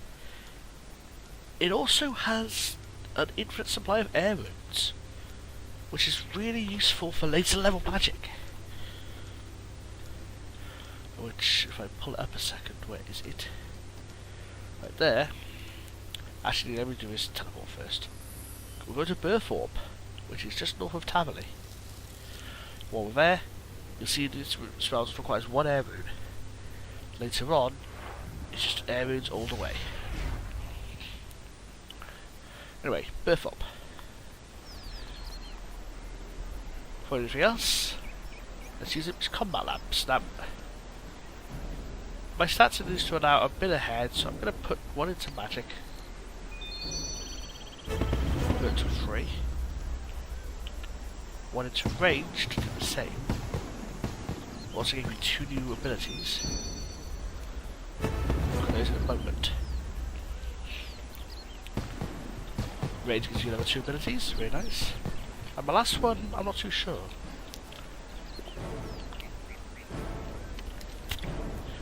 A: it also has an infinite supply of air runes, which is really useful for later level magic. Which, if I pull it up a second, where is it? Right there. Actually, let me do is teleport first. We'll go to Birthorp, which is just north of Taverley. While we're there, you'll see this spell requires 1 air rune. Later on, it's just air runes all the way. Anyway, Birthorp. For anything else, let's use it as combat lamps. Now, my stats are used to run out a bit ahead, so I'm going to put 1 into magic. Put it to 3. 1 into range to do the same. Also gave me 2 new abilities. Look at those in a moment. Range gives you another 2 abilities, very nice. And my last one, I'm not too sure.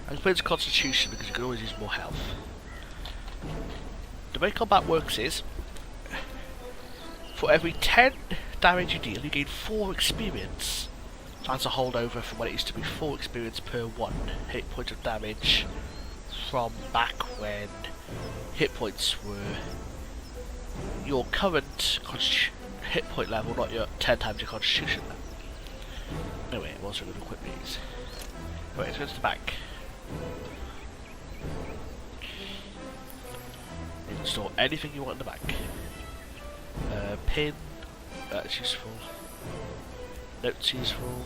A: I'm put into Constitution because you can always use more health. The way combat works is, for every 10 damage you deal, you gain 4 experience. So that's a holdover from what it used to be 4 experience per 1 hit point of damage from back when hit points were your current hit point level, not your 10 times your Constitution level. Anyway, I'm also going to equip these. Anyway, let's go to the back. You can store anything you want in the back. Pin, that's useful. Notes useful.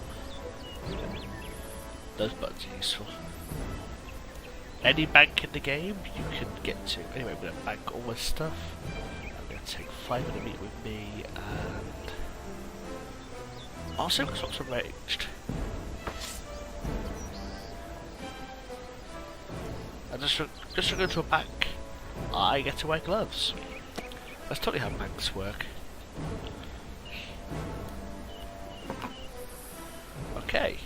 A: Those buttons are useful. Any bank in the game you can get to. Anyway, I'm going to bank all my stuff. I'm going to take 5 minute meet with me and also because what's arranged. And just to go to a bank, I get to wear gloves. That's totally how banks work. Okay.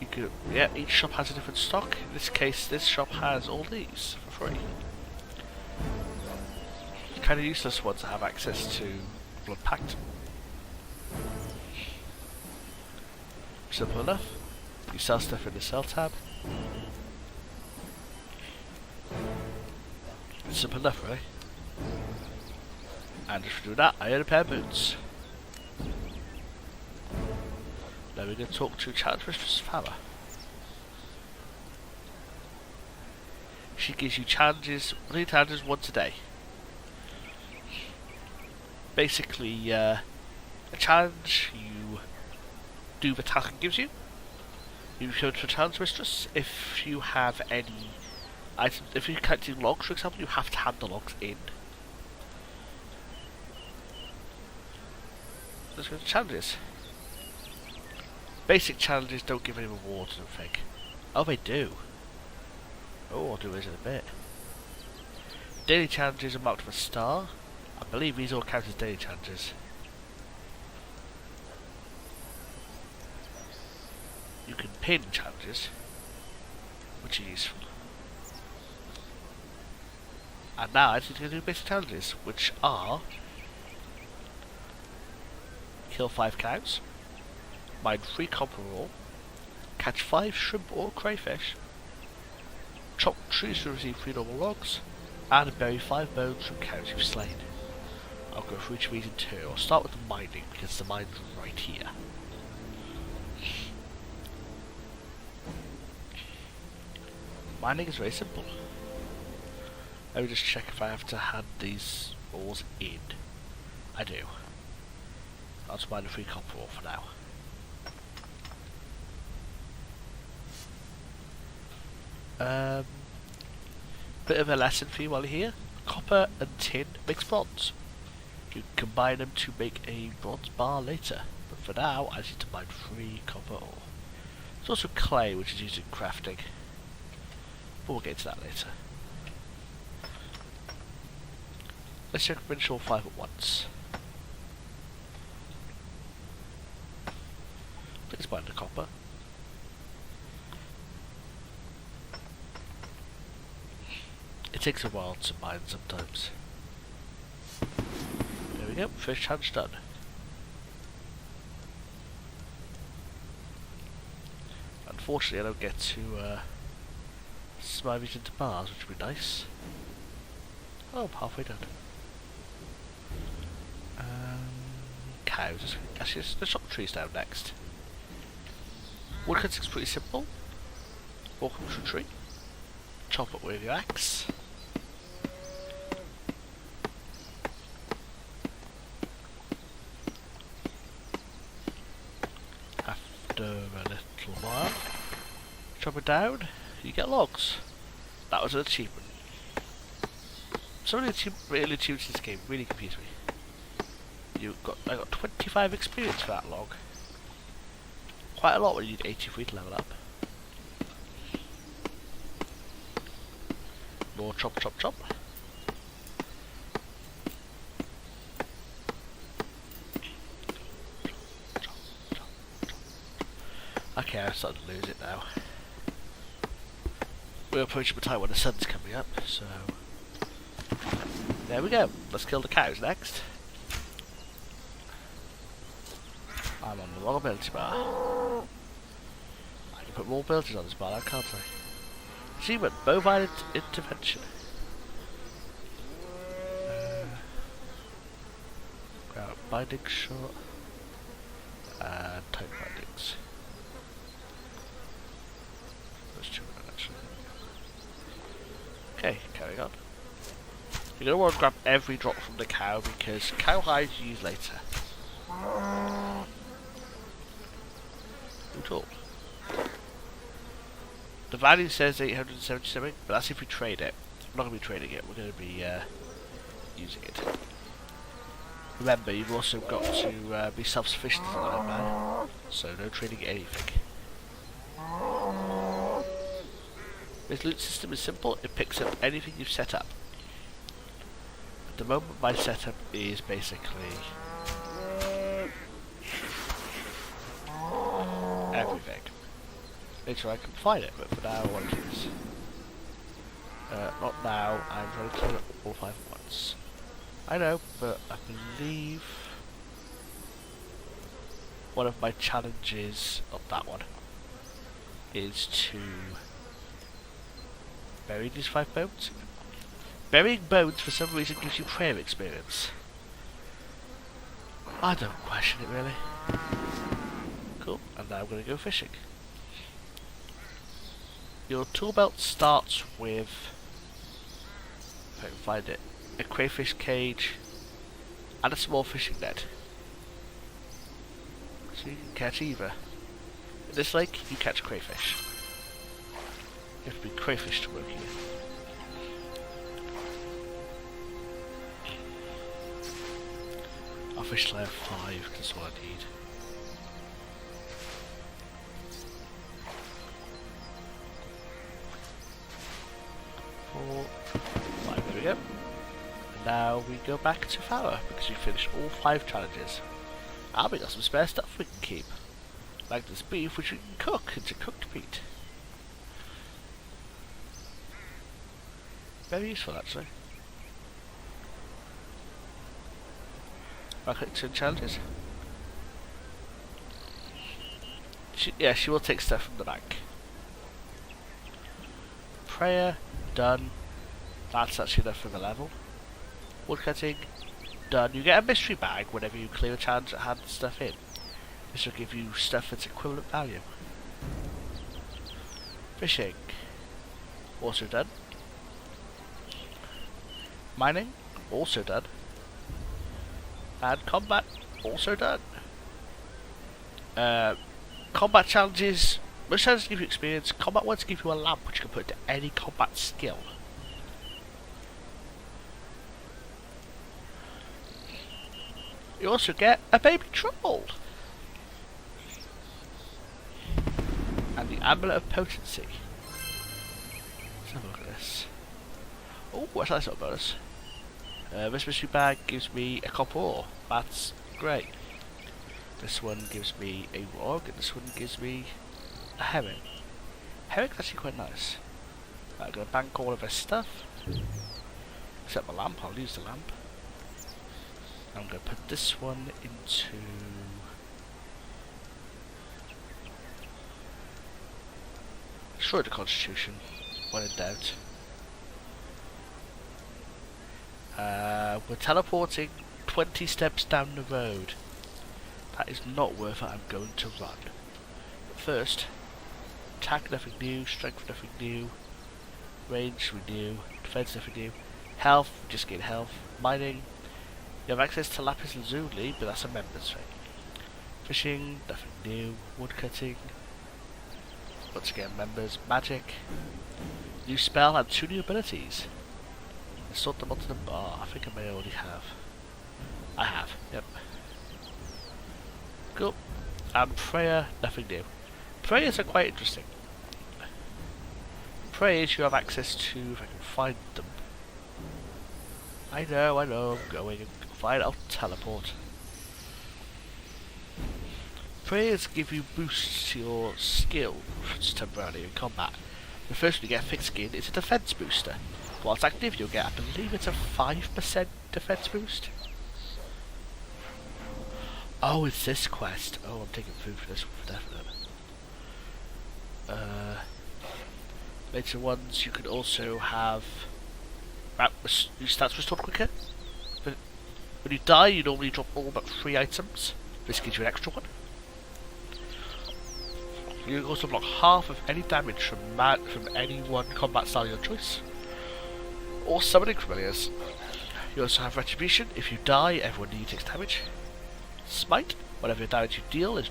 A: You could, yeah, each shop has a different stock. In this case, this shop has all these for free. Kind of useless ones to have access to Blood Pact. Simple enough. You sell stuff in the sell tab. Simple enough, really. And if you do that, I earn a pair of boots. Now we're going to talk to Challenge Mistress Farah. She gives you challenges, 3 challenges once a day. Basically, a challenge, you do the task it gives you. You show it to a Challenge Mistress. If you have any if you're collecting logs, for example, you have to hand the logs in. Let's go to challenges. Basic challenges don't give any rewards, I don't think. Oh, they do. Oh, I'll do this in a bit. Daily challenges are marked with a star. I believe these all count as daily challenges. You can pin challenges, which are useful. And now I need to do basic challenges, which are kill 5 cows, mine 3 copper ore, catch 5 shrimp or crayfish, chop trees to receive 3 normal logs, and bury 5 bones from cows you've slain. I'll go through each of these in turn. I'll start with the mining, because the mine's right here. Mining is very simple. Let me just check if I have to hand these ores in. I do. I'll just mine a 3 copper ore for now. Bit of a lesson for you while you're here. Copper and tin makes bronze. You can combine them to make a bronze bar later. But for now, I need to mine 3 copper ore. There's also clay, which is used in crafting. But we'll get to that later. Let's check finish all 5 at once. Please mine the copper. It takes a while to mine sometimes. There we go, first challenge done. Unfortunately I don't get to smile these into bars, which would be nice. Oh, I'm halfway done. Cows. Actually, let's chop the trees down next. Woodcutting is pretty simple. Walk up to a tree, chop it with your axe. After a little while, chop it down, you get logs. That was an achievement. Some of the real achievements in this game really confuse me. I got 25 experience for that log. Quite a lot when you need 83 to level up. More chop chop chop. Okay, I'm starting to lose it now. We're approaching the time when the sun's coming up, so there we go. Let's kill the cows next. I'm on the wrong ability bar. I can put more abilities on this bar now, can't I? Achievement, bovine intervention. Grout binding shot. And tight bindings. There's 2 of them actually. Okay, carrying on. You're going to want to grab every drop from the cow because cow hides you use later. Who told? The value says 877, but that's if we trade it. We're not going to be trading it, we're going to be using it. Remember, you've also got to be self-sufficient for that now, so no trading anything. This loot system is simple, it picks up anything you've set up. At the moment my setup is basically everything. Later I can find it, but for now I want to use. Not now, I'm trying to kill all 5 at once. I know, but I believe one of my challenges of that one is to bury these 5 bones. Burying bones for some reason gives you prayer experience. I don't question it really. Cool, and now I'm going to go fishing. Your tool belt starts with, if I can find it, a crayfish cage and a small fishing net. So you can catch either. In this lake, you catch crayfish. You have to be crayfish to work here. Officially I have 5, because that's what I need. 4, 5, there we go. And now we go back to Farah, because we finished all 5 challenges. And we got some spare stuff we can keep. Like this beef, which we can cook into cooked meat. Very useful, actually. I'll click 2 challenges. She will take stuff from the bank. Prayer, done. That's actually enough for the level. Woodcutting, done. You get a mystery bag whenever you clear a challenge that had stuff in. This will give you stuff that's equivalent value. Fishing, also done. Mining, also done. And combat, also done. Combat challenges, most challenges give you experience. Combat ones give you a lamp which you can put into any combat skill. You also get a baby troll. And the Amulet of Potency. Let's have a look at this. Oh, what's that sort of bonus? This mystery bag gives me a copper ore. That's great. This one gives me a rog, and this one gives me a herring. Herring's actually quite nice. I'm going to bank all of this stuff. Except my lamp, I'll use the lamp. I'm going to put this one into... destroy the Constitution, when in doubt. We're teleporting 20 steps down the road. That is not worth it, I'm going to run. But first, attack nothing new, strength nothing new, range renew, defense nothing new, health, just gain health, mining, you have access to lapis lazuli, but that's a members thing. Fishing, nothing new, woodcutting, once again members, magic, new spell and 2 new abilities. Sort them onto the bar. I think I may already have. I have, yep. Cool. And prayer, nothing new. Prayers are quite interesting. Prayers you have access to, if I can find them. I know, I'm going and find I'll teleport. Prayers give you boosts to your skills temporarily in combat. The first one you get thick skin is a defense booster. While it's active, you'll get, I believe it's a 5% defense boost. Oh, it's this quest. Oh, I'm taking food for this one for definite. Later ones, you can also have your stats restored quicker. But when you die, you normally drop all but 3 items. This gives you an extra one. You can also block half of any damage from any one combat style of your choice. Or summoning familiars. You also have Retribution. If you die, everyone near you takes damage. Smite. Whatever damage you deal is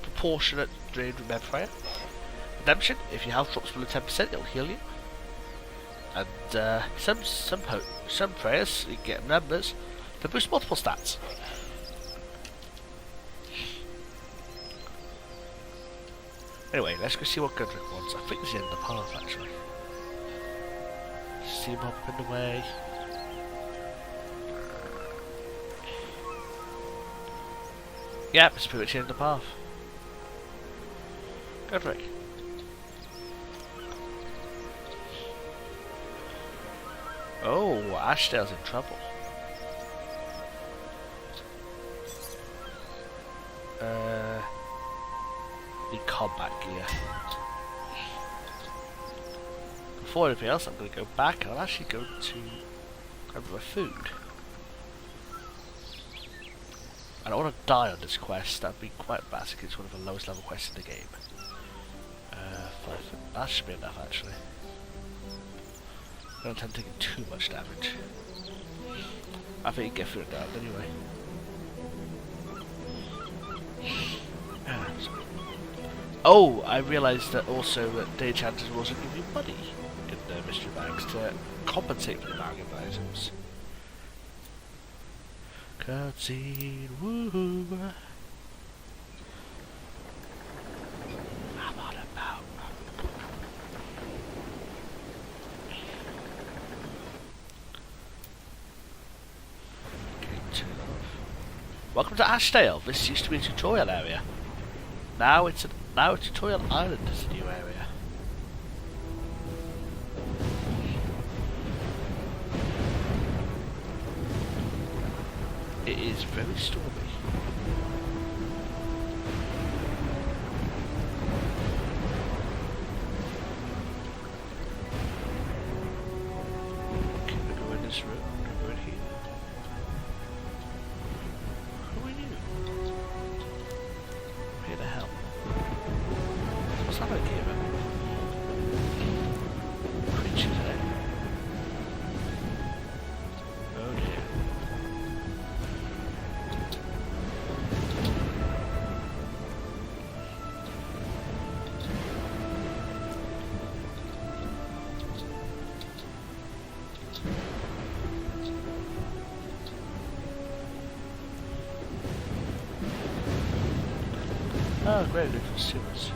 A: proportionate drained with fire. Redemption. If your health drops below 10%, it'll heal you. And some prayers you get members that boost multiple stats. Anyway, let's go see what Godric wants. I think this is the end of the path actually. See him up in the way. Yeah, it's pretty much the end of the path. Godric. Oh, Ashdale's in trouble. The combat gear. Before anything else, I'm going to go back and I'll actually go to grab my food. I don't want to die on this quest, that'd be quite bad because it's one of the lowest level quests in the game. That should be enough actually. I don't intend taking too much damage. I think you can get through it down anyway. Oh, I realised that also that day chances will also give you money in the mystery bags to compensate for the value of items. Cutscene, woohoo! I'm on about. Welcome to Ashdale. This used to be a tutorial area. Now it's a tutorial island is a new area. It is very stormy. Can we go in this room? Can we go in here? Who are you? Where the hell? What's that like here? Creatures, eh? Oh dear. Oh, great little sewers.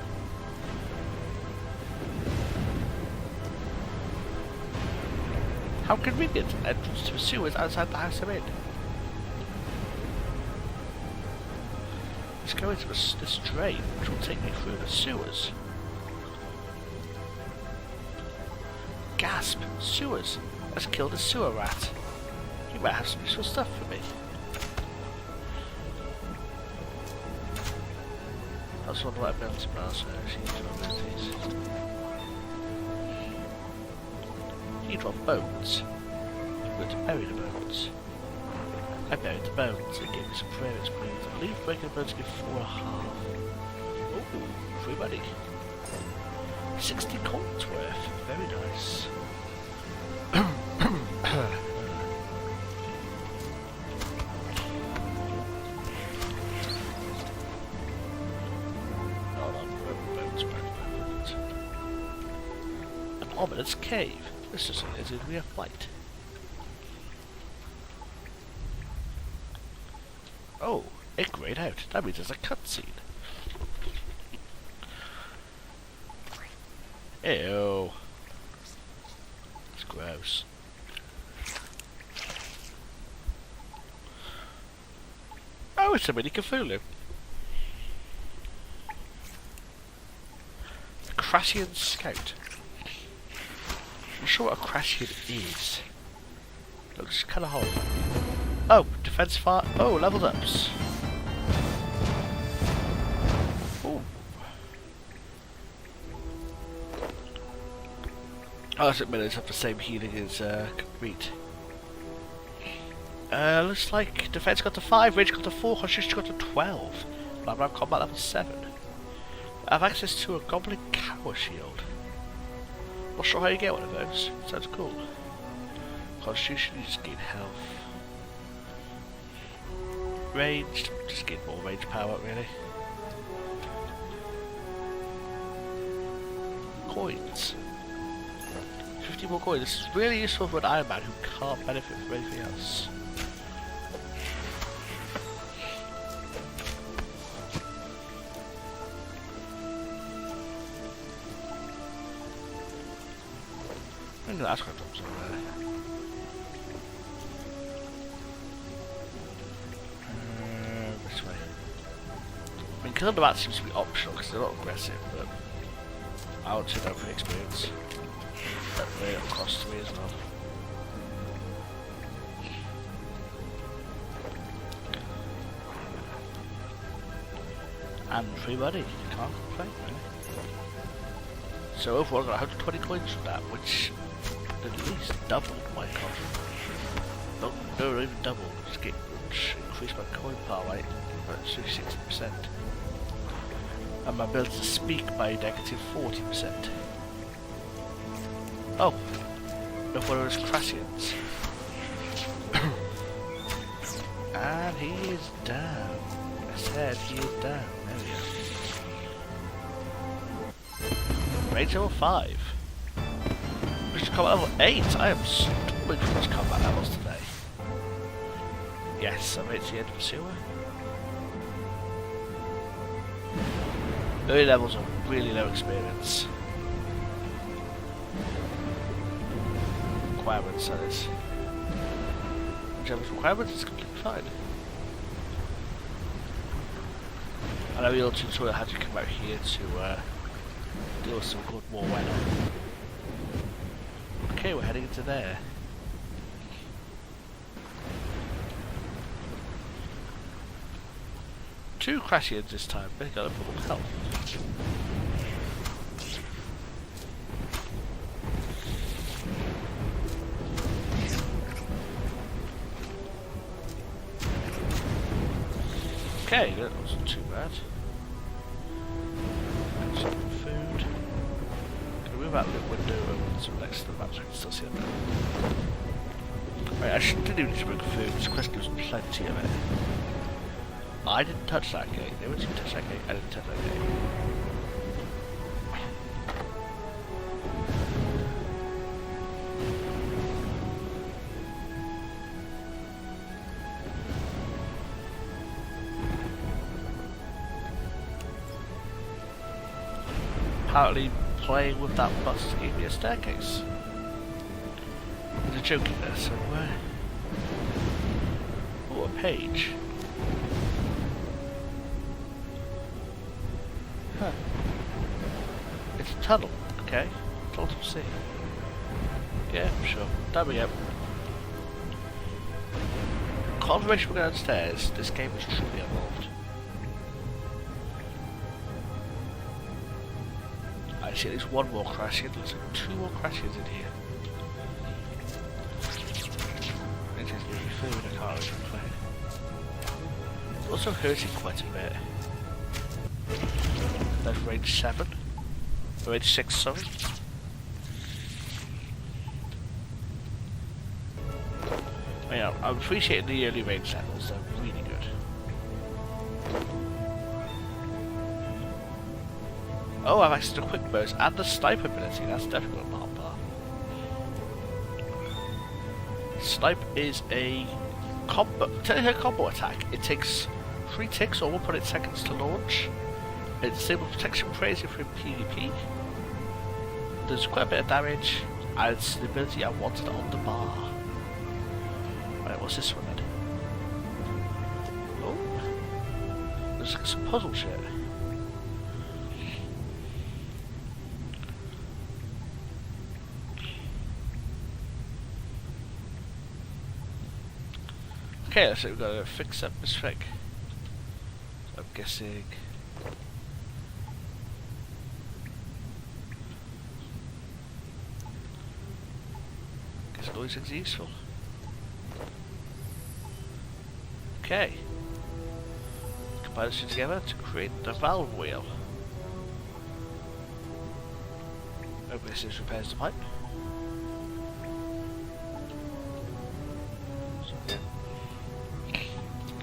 A: How convenient! Entrance to the sewers outside the house I'm in. Let's go into this drain, which will take me through the sewers. Gasp! Sewers! Let's kill the sewer rat. You might have some useful stuff for me. I just wonder what ability bars are actually abilities. You drop bones. I'm going to bury the bones. I buried the bones and gave me some prayer experience. I believe breaking the bones give 4.5. Ooh, free money. 60 coins worth. Very nice. Ominous cave. This is going to be a fight. Oh, it grayed out. That means there's a cutscene. Ew. It's gross. Oh, it's a mini Cthulhu. A Crashian Scout. I'm not sure what a Crashian is. Looks kind of horrible. Oh, defense fire. Oh, leveled ups. Ooh. Oh, so minutes have the same healing as complete. Looks like defense got to 5, range got to 4, constitution got to 12. But I'm combat level 7. I have access to a goblin cower shield. Not sure how you get one of those. Sounds cool. Constitution, you just gain health. Ranged, just get more range power, really. Coins. 50 more coins. This is really useful for an Iron Man who can't benefit from anything else. I think that's what comes over there. This way. I mean, killing the bat seems to be optional because they're not aggressive, but I want to know for experience. That way it'll cost me as well. And free money, you can't complain, really. So overall I got 120 coins from that, which at least doubled my cost. No, even doubled, which increased my coin power by 60%. And my ability to speak by negative 40%. Oh, no, one of those Crashians. And he is down. I said he is down. There we go. Range level 5. Which is combat level 8. I am storming for those combat levels today. Yes, I made it to the end of the sewer. Early levels are really low experience. Requirements, that is. Whichever requirements is completely fine. I know your tutorial had to come out here to deal with some good war weather. Okay, we're heading into there. Two Crashians this time, they got a full health. Okay, that wasn't too bad. Some food. Can we move out the window over to next to the map so I can still see it now? Right, I didn't even need to bring food, this quest gives plenty of it. I didn't touch that gate. They wouldn't touch that gate. I didn't touch that gate. Apparently, playing with that bus gave me a staircase. There's a joke in there somewhere. Oh, a page. Huh. It's a tunnel, okay? Tunnel to sea. Yeah, sure. There we go. Confirmation we're going downstairs. This game is truly evolved. I see at least one more Crashian. There's like 2 more Crashians in here. It gives me food, I can't really complain. It's also hurting quite a bit. That's range 7. Range 6, sorry. Yeah, I'm appreciating the early range levels, they're really good. Oh, I've access to quick burst and the snipe ability, that's definitely not bad. Snipe is a technically a combo attack. It takes 3 ticks or 1.8 seconds to launch. It disables protection praise if you're in PvP. There's quite a bit of damage, and it's the ability I wanted on the bar. Right, what's this one then? Oh, there's like some puzzle shit. Okay, so we've got to fix up this thing. So I'm guessing. All these things are useful. Okay. Combine these two together to create the valve wheel. Open this repairs the pipe.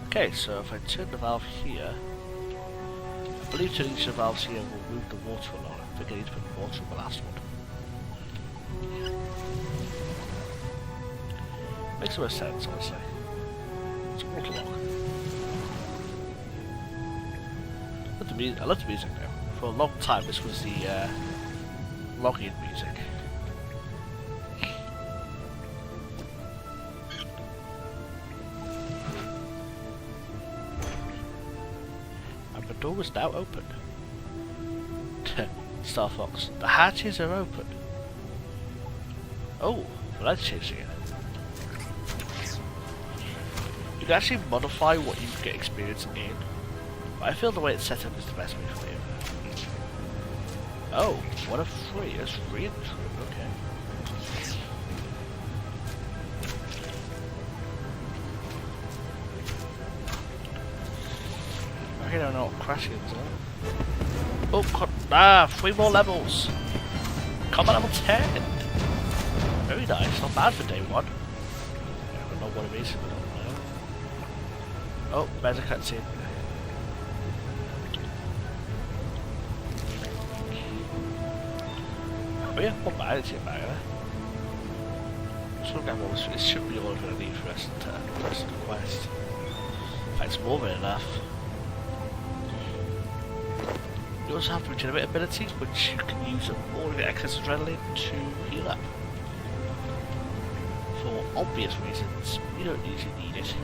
A: Okay, so if I turn the valve here, I believe turning each of the valves here will move the water along. I think I need to put water in the last one. Makes more sense, honestly. It's a water lock. I love the music now. For a long time, this was the login music. And the door is now open. Star Fox, the hatches are open. Oh, well, that's changing it. You can actually modify what you get experience in, but I feel the way it's set up is the best way for you. Oh, what a free! That's free in this room, okay. I don't know what crashing is. Oh, 3 more levels! Combat level 10! Very nice, not bad for day 1. I don't know what it is. Oh, there's a cutscene. Oh yeah, not bad, it's about it. So it should be all we're going to need for the rest of the quest. In fact, it's more than enough. You also have regenerate abilities, which you can use all of your excess adrenaline to heal up. For obvious reasons, you don't usually need it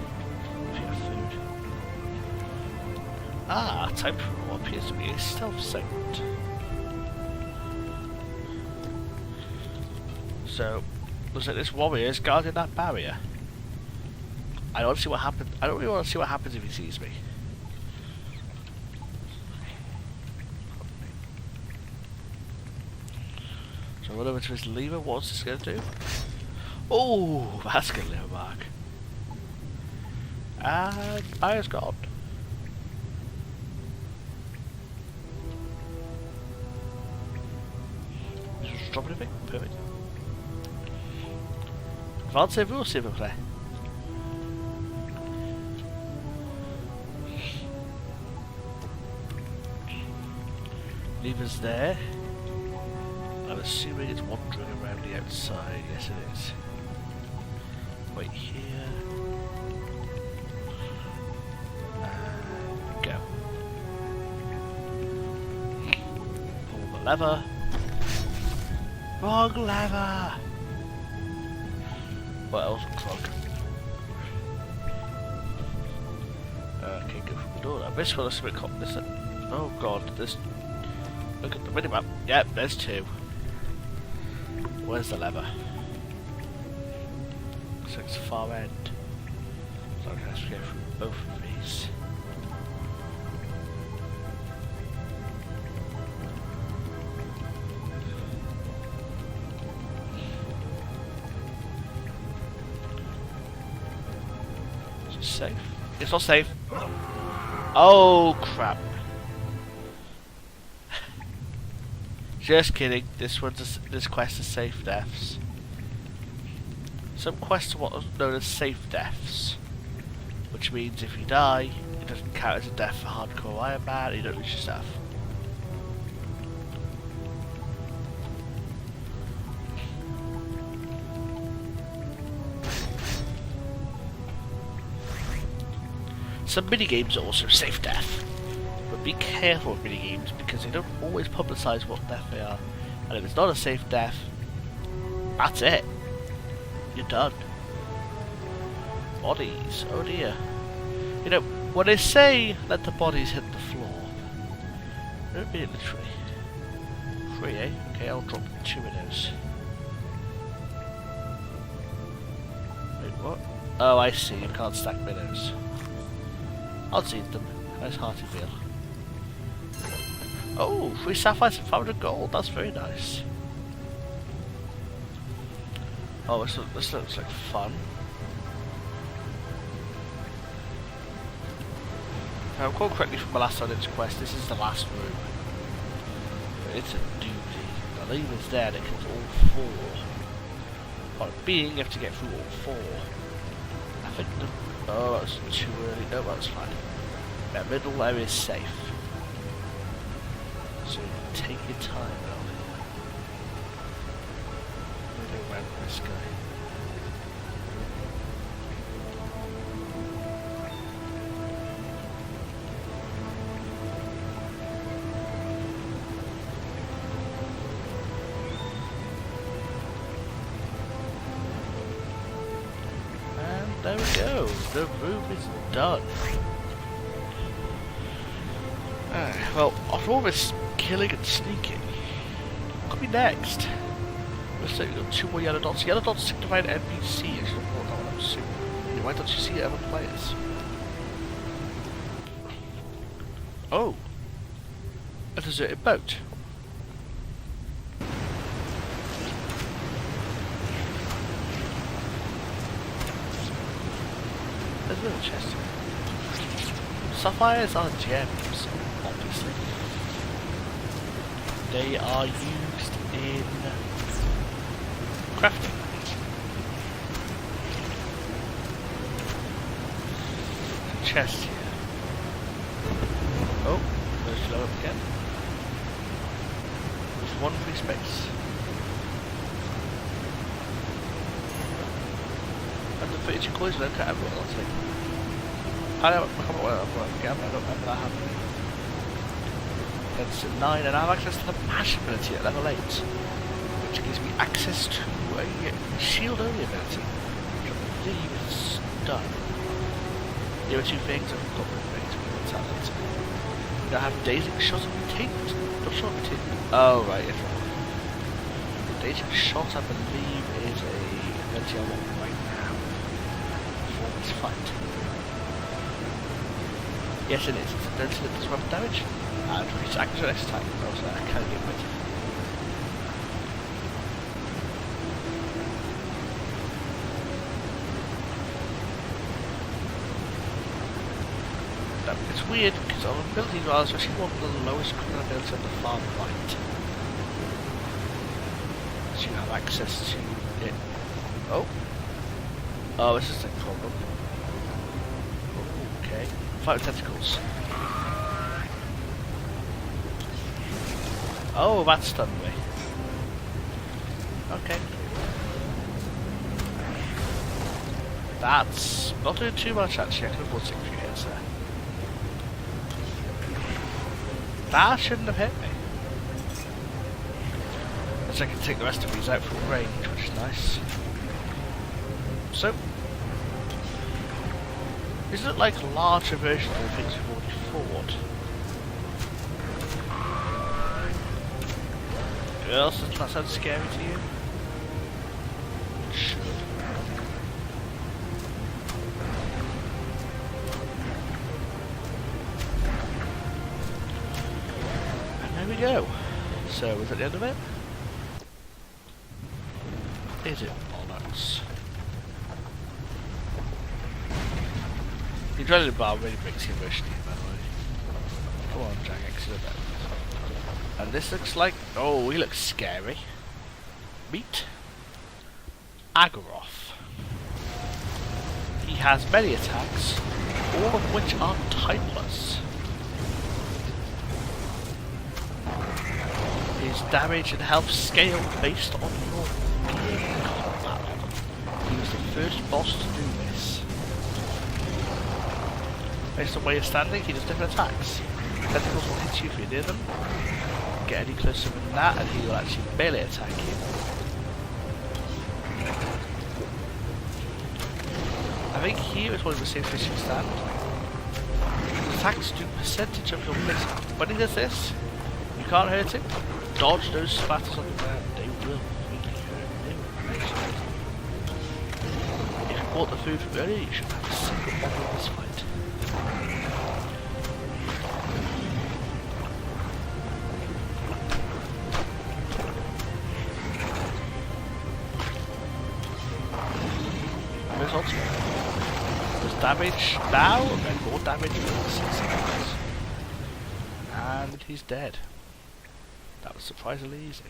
A: if you have food. Ah, time for what appears to be a stealth segment. So, looks like this warrior is guarding that barrier. I don't want to see what happens. I don't really want to see what happens if he sees me. So run over to his lever. What's this going to do? Oh, that's going to leave a mark. And barrier's gone. Just drop anything? Perfect. Avancez-vous, s'il vous plaît. Lever's there. I'm assuming it's wandering around the outside. Yes, it is. Wait here. And go. Pull the lever. Wrong lever! What else was wrong? Okay, go from the door now. This one is a bit complicated. Oh god, this. Look at the minimap. Yep, there's two. Where's the lever? Looks like it's far end. So I have to go through both of these. Is it safe? It's not safe. Oh crap. Just kidding. This quest is safe deaths. Some quests are what are known as safe deaths, which means if you die, it doesn't count as a death for hardcore Iron Man. You don't lose your stuff. Some minigames are also safe death. But be careful with minigames because they don't always publicise what death they are. And if it's not a safe death, that's it. You're done. Bodies, oh dear. You know, when they say let the bodies hit the floor, I don't mean it literally. 3, eh? Okay, I'll drop 2 of those. Wait, what? Oh, I see, you can't stack minnows. I'll eat them. Nice hearty meal. Oh, 3 sapphires and 500 gold. That's very nice. Oh, this looks like fun. If I recall correctly from my last Silence quest, this is the last room. But it's a doozy. The lever's there that kills all 4. Point being, you have to get through all 4. I think the... Oh, that was too early. No, that was fine. That middle area is safe. So take your time out. Go around this guy. And there we go. The room is done. Well, after all this killing and sneaking, what could be next? Looks like we've got 2 more yellow dots. Yellow dots signify an NPC. I should have thought that one out soon. Anyway, why don't you see other players? Oh! A deserted boat. There's a little chest here. Sapphires are gems, obviously. They are used in crafting. Chest here. Oh, there's low up again. There's 1 free space. 32 coins, don't cut everyone, honestly. I don't remember that happening. That's 9, and I have access to the mash ability at level 8, which gives me access to a shield only ability, which I believe is done. There are 2 things, I've got one thing to put out later. I have dazing shot of mutant. Not sure of mutant. Oh right, it's wrong. Dazing shot, I believe, is a ability I want right now. For this fight. Yes, it is. It's a ability that does weapon damage and reach accuracy next attack. Also, I can get rid of. It's weird because on ability bar, especially one of the lowest criminal abilities on the far right, so you have access to it. Oh, this is a problem. Okay, fight with tentacles. Oh, that stunned me. Okay. That's not doing too much actually. I can avoid 6 few hits there. That shouldn't have hit me. As I can take the rest of these out from range, which is nice. So, these look like larger versions of the things we've already fought. Else does that sound scary to you? It should. There we go. So, is that the end of it? Is it bollocks? The adrenaline bar really breaks the emotion here, by the way. Come on, Jack, exit that. And this looks like... oh, he looks scary. Meet Agaroth. He has many attacks, all of which are typeless. His damage and health scale based on your combat. He was the first boss to do this. Based on where you're standing, he does different attacks. Tentacles will hit you if you're near them. Get any closer than that and he will actually melee attack you. I think here is one of the same fishing stand. His attacks do percentage of your miss. When he does this, you can't hurt him. Dodge those spatters on the ground, they will really hurt him. If you bought the food from earlier, you should have a single bottle in this fight. There's ultimate. There's damage now, and more damage in 6 seconds. And he's dead. That was surprisingly easy.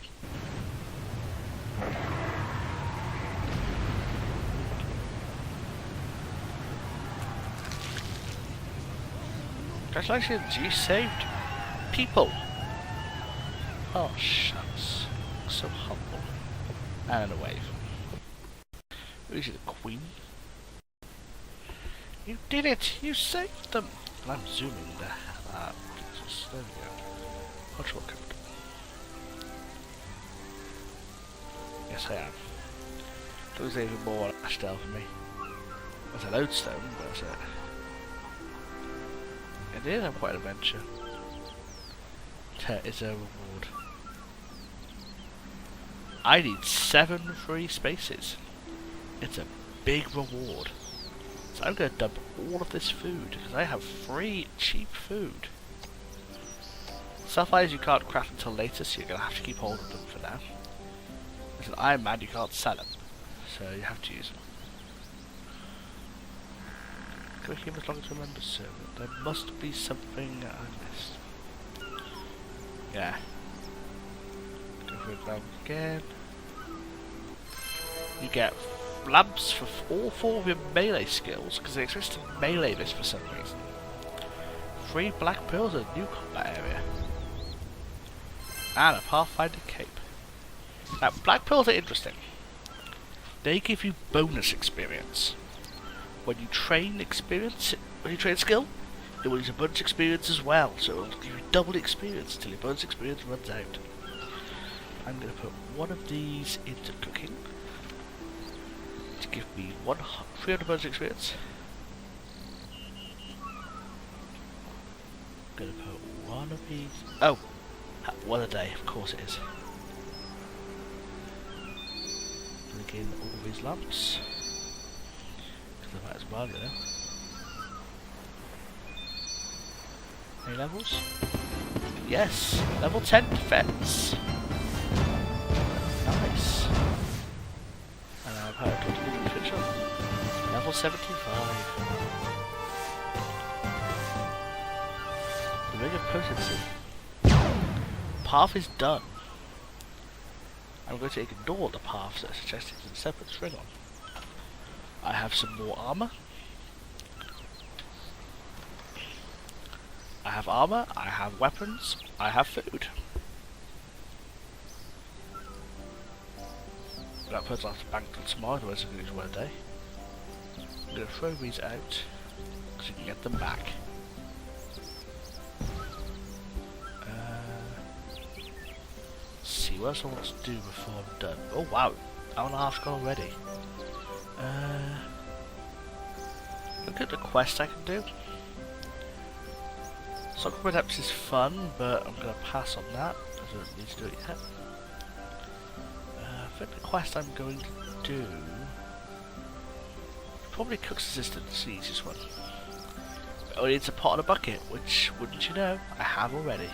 A: Congratulations, you saved people. Oh shucks. So humble. And a wave. Who's the queen? You did it! You saved them! And I'm zooming the hell out. There we go. Control code. Yes, I am. There was even more Ashdale for me. There's a lodestone, but that's it. It did have quite an adventure. Is a reward. I need 7 free spaces. It's a big reward. So I'm going to dump all of this food because I have free, cheap food. Supplies you can't craft until later, so you're going to have to keep hold of them for now. As an Iron Man, you can't sell them, so you have to use them. Can I keep as long as I remember, so there must be something I missed. Yeah. Go for it down again. You get lamps for all 4 of your melee skills, because they exist in melee this for some reason. 3 black pearls in a new combat area. And a Pathfinder cape. Now, black pearls are interesting. They give you bonus experience. when you train skill, it will use a bonus experience as well, so it'll give you double experience until your bonus experience runs out. I'm going to put one of these into cooking to give me 300 bonus experience. I'm going to put one of these. Oh, one a day, of course it is. Plug in all of these lamps. Because I might as well, you know. Any levels? Yes! Level 10 defense! Nice! And I've had a little switch on. Level 75. The ring of potency. Path is done. I'm going to ignore the paths that are suggested in separate string on. I have some more armor. I have armor, I have weapons, I have food. That puts off the bank till tomorrow, otherwise I'm going to use one a day. I'm going to throw these out, because you can get them back. See what else I want to do before I'm done. Oh wow, hour and a half's gone already. Look at the quest I can do. Soccer Redemption is fun, but I'm going to pass on that. I don't need to do it yet. I think the quest I'm going to do... probably Cook's Assistant is the easiest one. It only needs a pot and a bucket, which, wouldn't you know, I have already.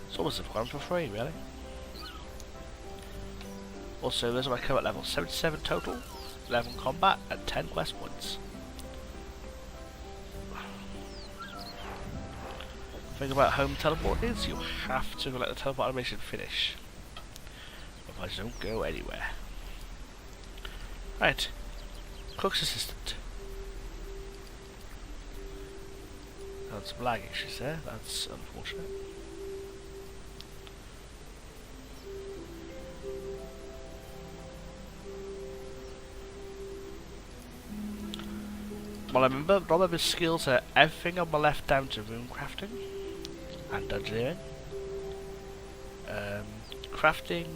A: It's almost a one for free, really. Also, those are my current levels. 77 total, 11 combat, and 10 quest points. The thing about home teleport is you have to let the teleport animation finish. Otherwise you don't go anywhere. Right. Cook's Assistant. That's some lag issues there, that's unfortunate. Well, I remember skills are everything on my left down to rune crafting and dungeoneering. Crafting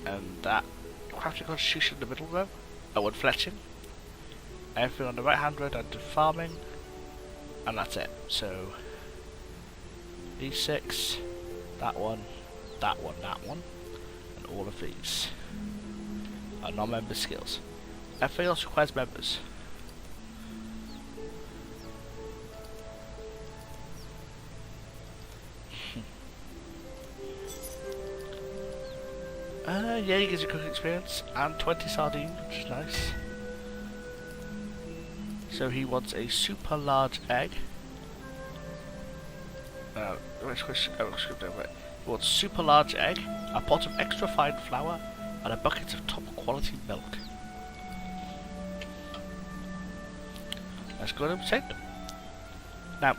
A: and that crafting constitution in the middle row. Oh, and fletching. Everything on the right hand row down to farming, and that's it. So these 6, that one, that one, that one, and all of these are non-member skills. Everything else requires members. Yeah, he gives you cooking experience and 20 sardines, which is nice. So he wants a super large egg. He wants super large egg, a pot of extra fine flour, and a bucket of top quality milk. Let's go and take them. Now,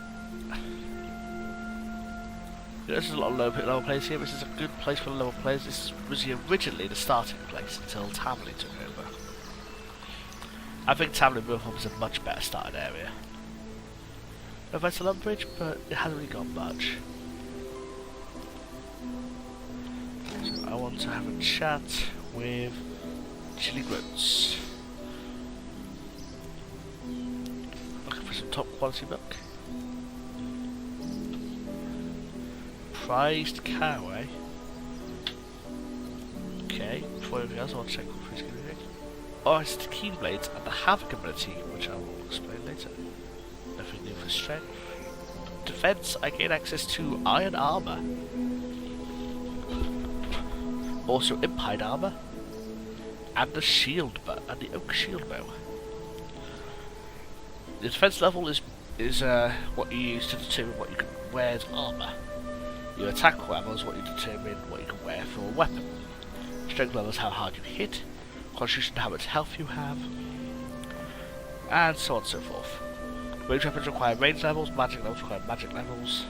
A: this is a lot of level players here. This is a good place for the level players. This was originally the starting place until Tamley took over. I think Tamley Wilhelm is a much better starting area. No offense to Lumbridge, but it hasn't really got much. So I want to have a chat with Chili Groats. Looking for some top quality milk. Prized cow, eh? Okay, before anything else I want to check what freeze anything. Oh, it's the keen blades and the havoc ability, which I will explain later. Nothing new for strength. Defense, I gain access to iron armor. Also impied armor. And the shield bow, and the oak shield bow. The defense level is what you use to determine what you can wear as armor. Your attack level is what you determine what you can wear for a weapon. Strength level is how hard you hit. Constitution, how much health you have. And so on and so forth. Range weapons require range levels, magic levels require magic levels.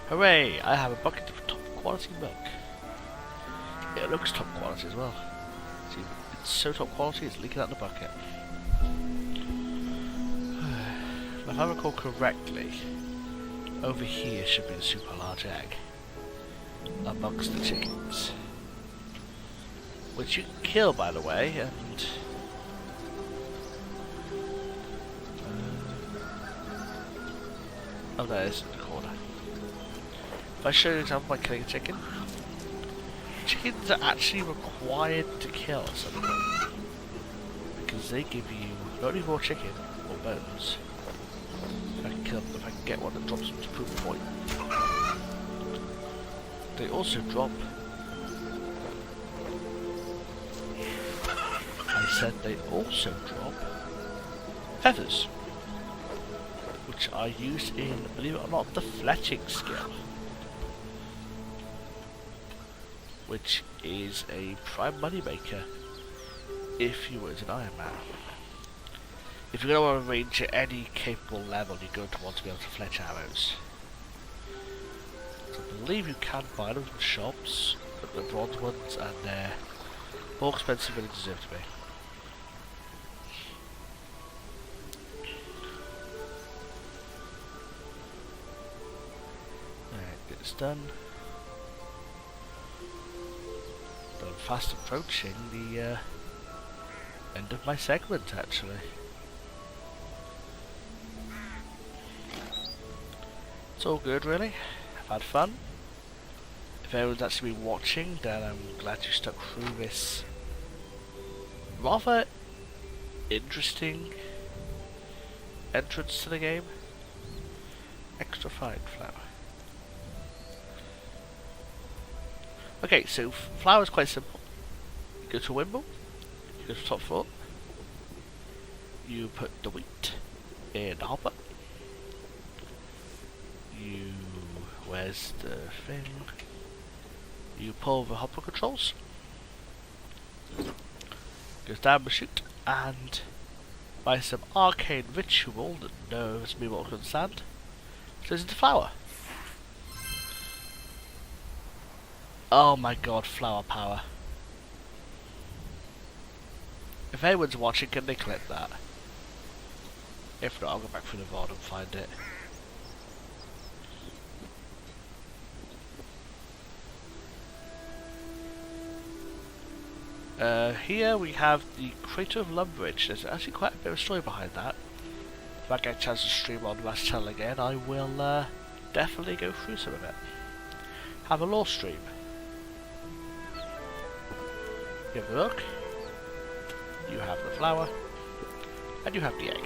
A: Hooray! I have a bucket of top quality milk. It looks top quality as well. See, it's so top quality, it's leaking out the bucket. If I recall correctly, over here should be the super large egg amongst the chickens, which you can kill, by the way, and oh, there it is in the corner. If I show you an example by killing a chicken, chickens are actually required to kill at some point, because they give you not only raw chicken or bones. If I can kill them, if I can get one that drops them to proof point. They also drop. I said they also drop feathers, which are used in, believe it or not, the fletching skill, which is a prime money maker if you were an Iron Man. If you're going to want to range at any capable level, you're going to want to be able to fletch arrows. So I believe you can buy them from shops, but the bronze ones, and they're more expensive than they deserve to be. Alright, it's done. But I'm fast approaching the end of my segment, actually. It's all good, really. I've had fun. If anyone's actually been watching, then I'm glad you stuck through this rather interesting entrance to the game. Extra fine flower. Okay, so flower is quite simple. You go to a wimble, you go to the top floor, you put the wheat in the hopper. Where's the thing? You pull the hopper controls, goes down the chute, and by some arcane ritual that knows me what can understand, turns into flower. Oh my god, flower power. If anyone's watching, can they clip that? If not, I'll go back through the VOD and find it. Here we have the Crater of Lumbridge. There's actually quite a bit of a story behind that. If I get a chance to stream on RASA channel again, I will definitely go through some of it. Have a lore stream. You have the milk, you have the flour, and you have the egg.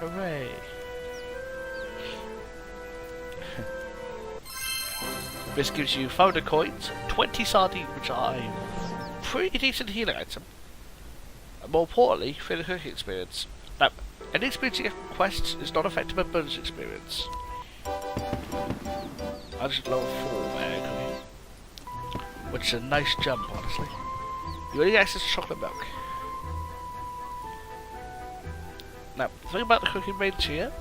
A: Hooray! This gives you 500 coins, 20 sardines, which are a pretty decent healing item, and more importantly, for the cooking experience. Now, any experience you get from quests is not affected by bonus experience. I just level 4 there, which is a nice jump, honestly. You only get access to chocolate milk. Now, the thing about the cooking range here,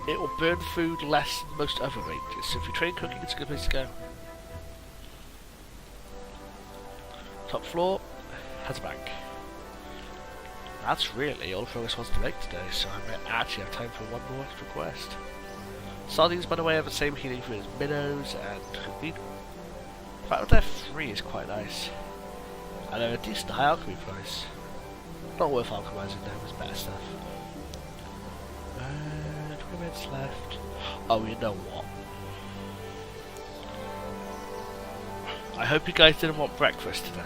A: it will burn food less than most other ranges, so if you train cooking, it's a good place to go. Top floor has a bank. That's really all Progress wants to make today, so I may actually have time for one more extra quest. Sardines, by the way, have the same healing food as minnows and cooking. The fact that they're free is quite nice. And they're a decent high alchemy price. Not worth alchemizing though, there's better stuff. 20 minutes left. Oh, you know what? I hope you guys didn't want breakfast today.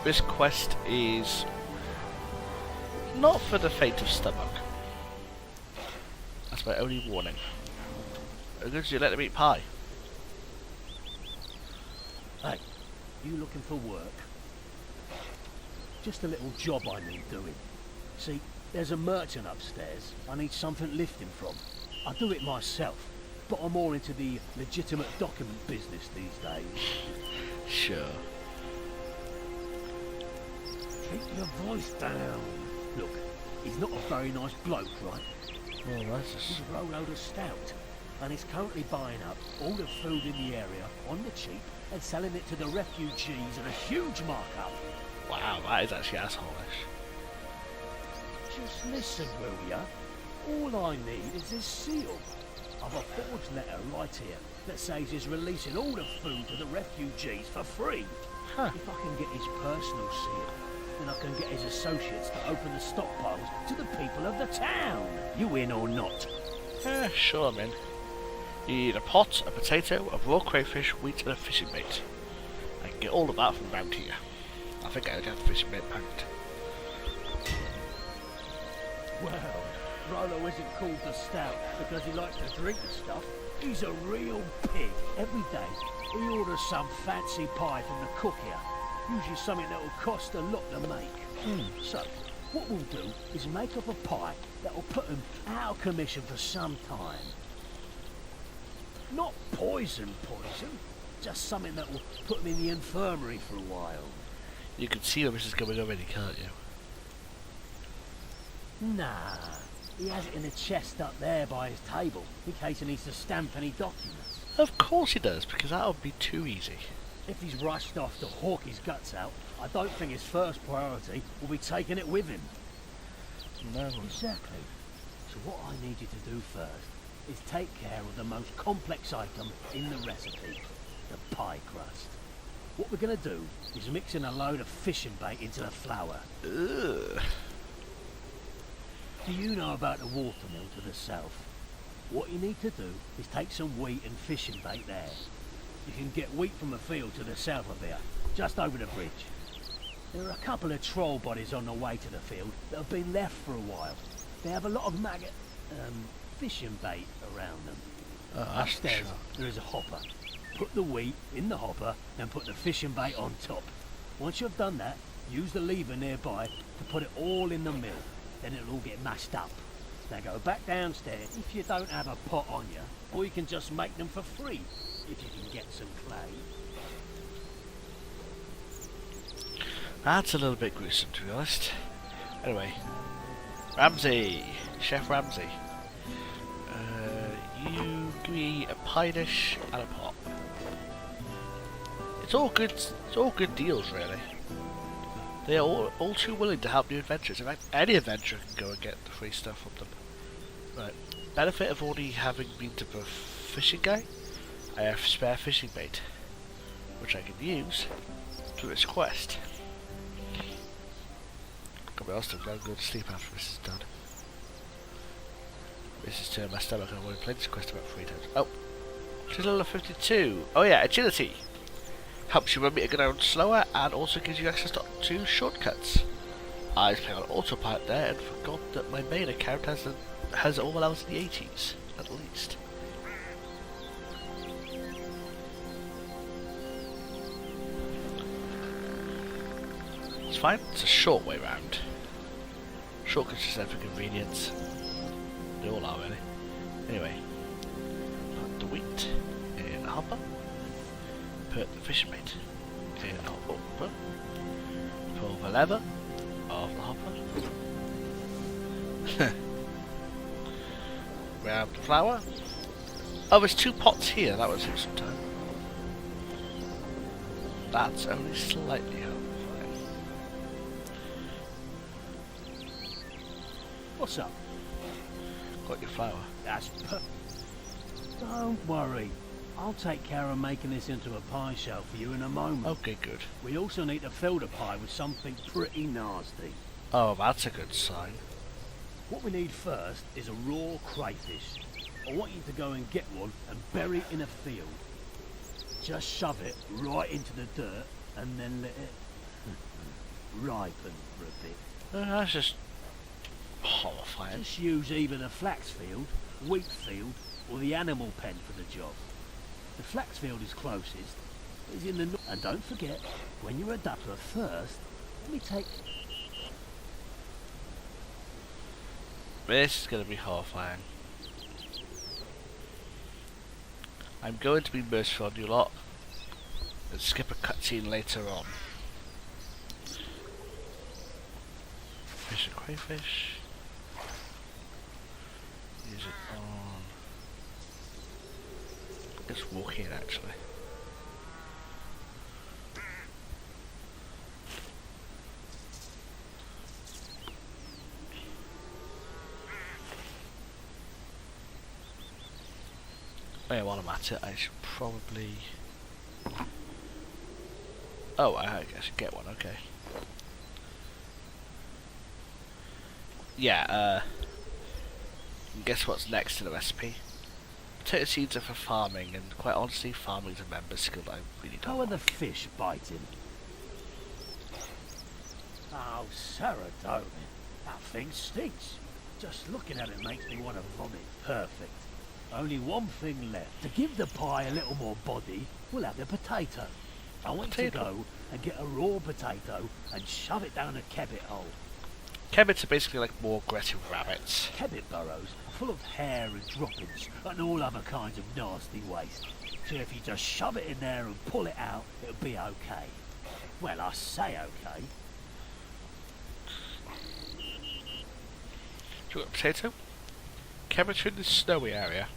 A: This quest is not for the faint of stomach. That's my only warning. As good as you let them eat pie.
C: Hey, you looking for work? Just a little job I need doing. See, there's a merchant upstairs I need something lifting from. I do it myself, but I'm more into the legitimate document business these days.
A: Sure.
C: Keep your voice down. Look, he's not a very nice bloke, right?
A: Well, that's
C: He's a roll load of stout.
E: and is currently buying up all the food in the area on the cheap and selling it to the refugees at a huge markup.
A: Wow, that is actually asshole-ish.
E: Just listen, will ya? All I need is this seal. I've a forged letter right here that says he's releasing all the food to the refugees for free.
A: Huh.
E: If I can get his personal seal, then I can get his associates to open the stockpiles to the people of the town. You in or not?
A: Sure I'm in. You need a pot, a potato, a raw crayfish, wheat and a fishing bait. I can get all of that from around here. I think I would have the fishing bait packed.
E: Well, Rollo isn't called the Stout because he likes to drink the stuff. He's a real pig. Every day, he orders some fancy pie from the cook here. Usually something that will cost a lot to make. So, what we'll do is make up a pie that will put him out of commission for some time. Not poison, just something that will put him in the infirmary for a while.
A: You can see where this is going already, can't you?
E: Nah, he has it in a chest up there by his table, in case he needs to stamp any documents.
A: Of course he does, because that would be too easy.
E: If he's rushed off to hawk his guts out, I don't think his first priority will be taking it with him.
A: No.
E: Exactly. So what I need you to do first is take care of the most complex item in the recipe, the pie crust. What we're going to do is mix in a load of fishing bait into the flour.
A: Ugh.
E: Do you know about the watermill to the south? What you need to do is take some wheat and fishing bait there. You can get wheat from a field to the south of here, just over the bridge. There are a couple of troll bodies on the way to the field that have been left for a while. They have a lot of fishing bait around them. Upstairs, there is a hopper. Put the wheat in the hopper and put the fishing bait on top. Once you've done that, use the lever nearby to put it all in the mill. Then it'll all get mashed up. Now go back downstairs if you don't have a pot on you, or you can just make them for free if you can get some clay.
A: That's a little bit gruesome, to be honest. Anyway, Ramsey, Chef Ramsey. You give me a pie dish and a pot. It's all good. It's all good deals, really. They are all too willing to help new adventurers. In fact, any adventurer can go and get the free stuff from them. Right. Benefit of already having been to the fishing guy, I have spare fishing bait, which I can use to this quest. Got my hostel, I'm going to sleep after this is done. This has turned my stomach and I want to play this quest about 3 times. Oh! She's level 52. Oh yeah, agility! Helps you run it around slower and also gives you access to shortcuts. I was playing on autopilot there and forgot that my main account has all levels in the 80s, at least. It's fine, it's a short way round. Shortcuts just there for convenience. They all are really. Anyway, put the wheat in the hopper. Put the fishing bait in the hopper. Pull the lever of the hopper. Grab the flour. Oh, there's 2 pots here. That would take some time. That's only slightly horrifying.
E: What's up?
A: Got your flour.
E: That's Don't worry. I'll take care of making this into a pie shell for you in a moment.
A: Okay, good.
E: We also need to fill the pie with something pretty nasty.
A: Oh, that's a good sign.
E: What we need first is a raw crayfish. I want you to go and get one and bury it in a field. Just shove it right into the dirt and then let it ripen for a bit.
A: That's just horrifying.
E: Just use either the flax field, wheat field, or the animal pen for the job. The flax field is closest. It's in the north. And don't forget, when you're a duckler first, let me take...
A: This is going to be horrifying. I'm going to be merciful on you lot and skip a cutscene later on. Fish and crayfish. Use it on Let's walk in actually. Oh yeah, while I'm at it, I should probably... Oh, I should get one, okay. Yeah, guess what's next in the recipe? Potato seeds are for farming, and quite honestly, farming's a member skill that I really don't
E: How are the
A: like.
E: fish biting? Oh, Sarah, don't. That thing stinks. Just looking at it makes me want to vomit. Perfect. Only one thing left. To give the pie a little more body, we'll have the potato. I want to go and get a raw potato and shove it down a kebbit hole.
A: Kebbits are basically like more aggressive rabbits.
E: Kebbit burrows are full of hair and droppings and all other kinds of nasty waste. So if you just shove it in there and pull it out, it'll be okay. Well, I say okay.
A: Do you want a potato? Kebbits are in the snowy area.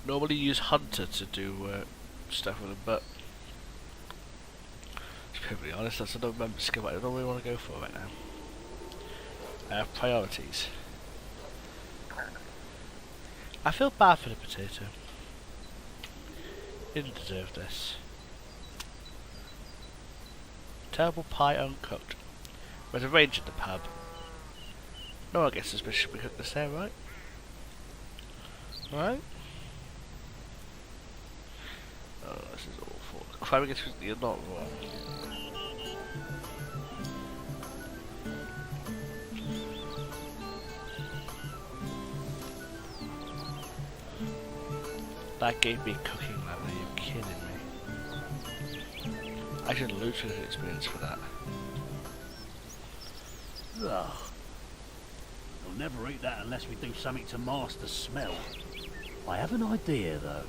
A: Normally use hunter to do stuff with them, but to be perfectly honest, that's another member skill I don't really want to go for right now. I have priorities. I feel bad for the potato. He didn't deserve this. Terrible pie uncooked. There's a range at the pub. No one gets suspicious we cooked this there, right? Right? Oh, this is awful. Crabbing is you're not wrong. That gave me cooking level, are you kidding me? I should lose an experience for that.
E: Ugh. We'll never eat that unless we do something to mask the smell. I have an idea though.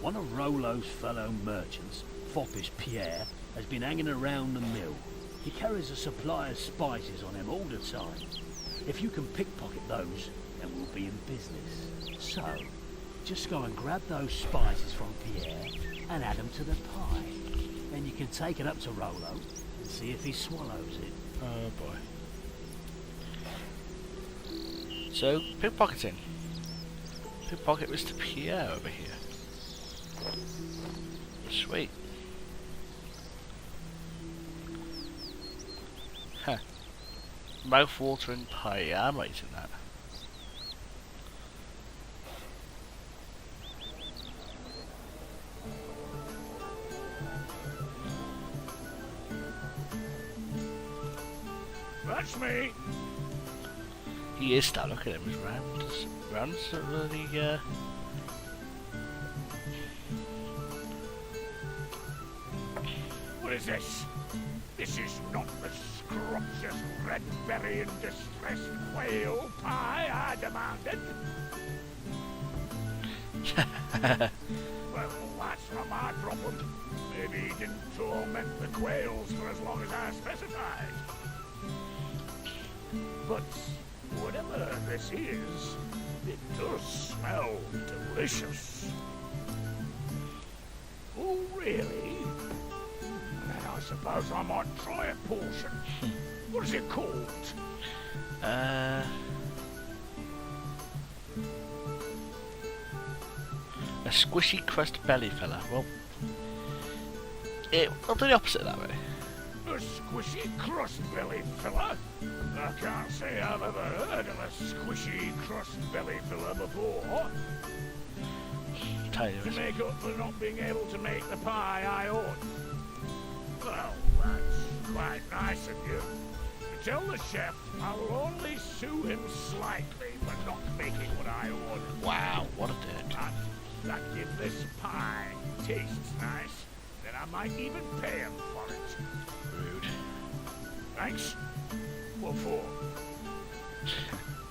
E: One of Rollo's fellow merchants, Foppish Pierre, has been hanging around the mill. He carries a supply of spices on him all the time. If you can pickpocket those, then we'll be in business. So, just go and grab those spices from Pierre and add them to the pie. Then you can take it up to Rollo and see if he swallows it.
A: Oh boy. So, pickpocketing. Pickpocket Mr. Pierre over here. Sweet. Huh. Mouth-watering pie. Yeah, I'm eating that.
D: That's me.
A: He is that. Look at him. He's round the
D: What is this? This is not the scrumptious red berry and distressed quail pie I demanded. Well, that's not my problem. Maybe he didn't torment the quails for as long as I specified. But whatever this is, it does smell delicious. Oh, really? Then I suppose I might try a portion. What is it called?
A: A squishy crust belly filler. Well, I'll do the opposite that way.
D: A squishy crust belly filler? I can't say I've ever heard of a squishy crust belly filler before.
A: Tell you
D: To
A: this.
D: make up for not being able to make the pie I ordered. Well, that's quite nice of you. To tell the chef I will only sue him slightly for not making what I ordered.
A: Wow, what a dick.
D: And that if this pie tastes nice, then I might even pay him for it.
A: Rude.
D: Thanks. What for?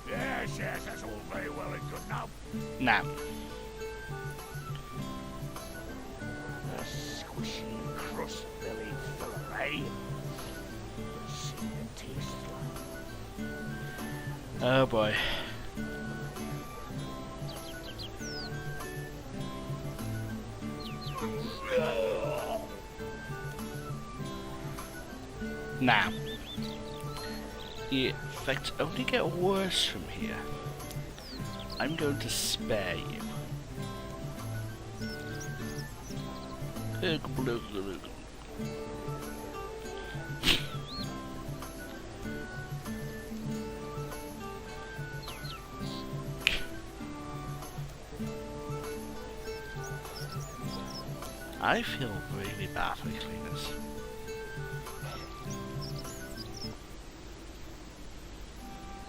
D: Yes, that's all very well and good now.
A: Now,
D: A squishy crust belly filler, eh? Let's see what it tastes like.
A: oh boy. Now, things only get worse from here. I'm going to spare you. I feel really bad for cleaners.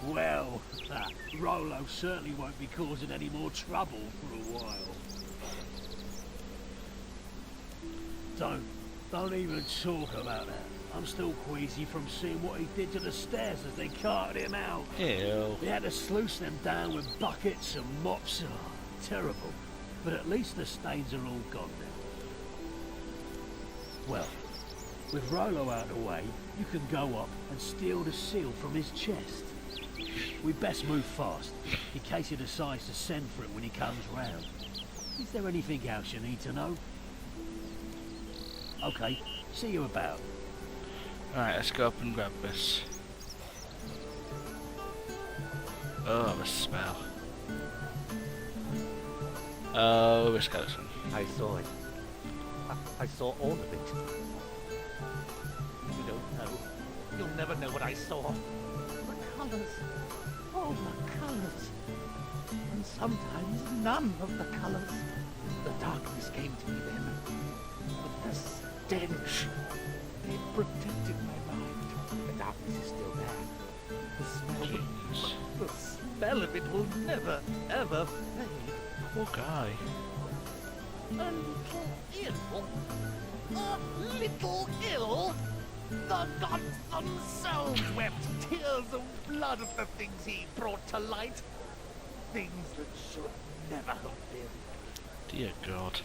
E: Well, Rolo certainly won't be causing any more trouble for a while. Don't even talk about that. I'm still queasy from seeing what he did to the stairs as they carted him out.
A: Ew.
E: We had to sluice them down with buckets and mops. Oh, terrible. But at least the stains are all gone now. Well, with Rolo out of the way, you can go up and steal the seal from his chest. We best move fast, in case he decides to send for it when he comes round. Is there anything else you need to know? Okay, see you about.
A: Alright, let's go up and grab this. Oh, the smell. Oh, the skeleton.
F: I saw it. I saw all of it. You don't know. You'll never know what I saw. The colors. All the colors. And sometimes none of the colors. The darkness came to me then. But the stench. It protected my mind. The darkness is still there. The smell. The smell of it will never, ever fade.
A: Poor guy.
F: A little ill. A little ill. The gods themselves wept tears of blood at the things he brought to light. Things that should never have been.
A: Dear God.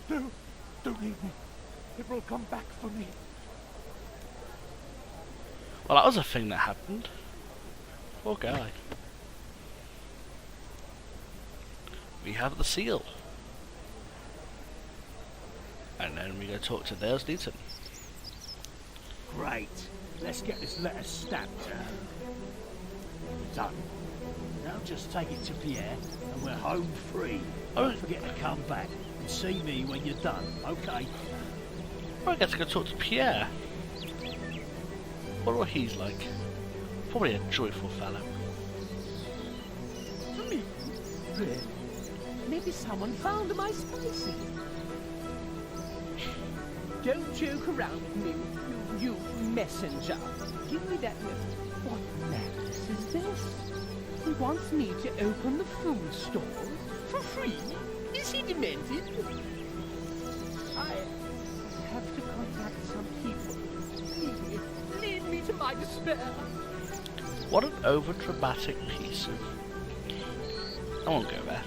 F: No, don't leave me. It will come back for me.
A: Well, that was a thing that happened. Poor guy. We have the seal. And then we go talk to Dales Deaton.
E: Great. Let's get this letter stamped. Done. Now just take it to Pierre and we're home free.
A: Oh.
E: Don't forget to come back and see me when you're done, okay?
A: Well, I get to go talk to Pierre. Wonder what he's like. Probably a joyful fellow.
G: Me? Really? Maybe someone found my spices. Don't joke around with me, you messenger. Give me that note. What madness is this? He wants me to open the food store for free? Is he demented? I have to contact some people. Lead me to my despair.
A: What an over-dramatic piece of... I won't go there.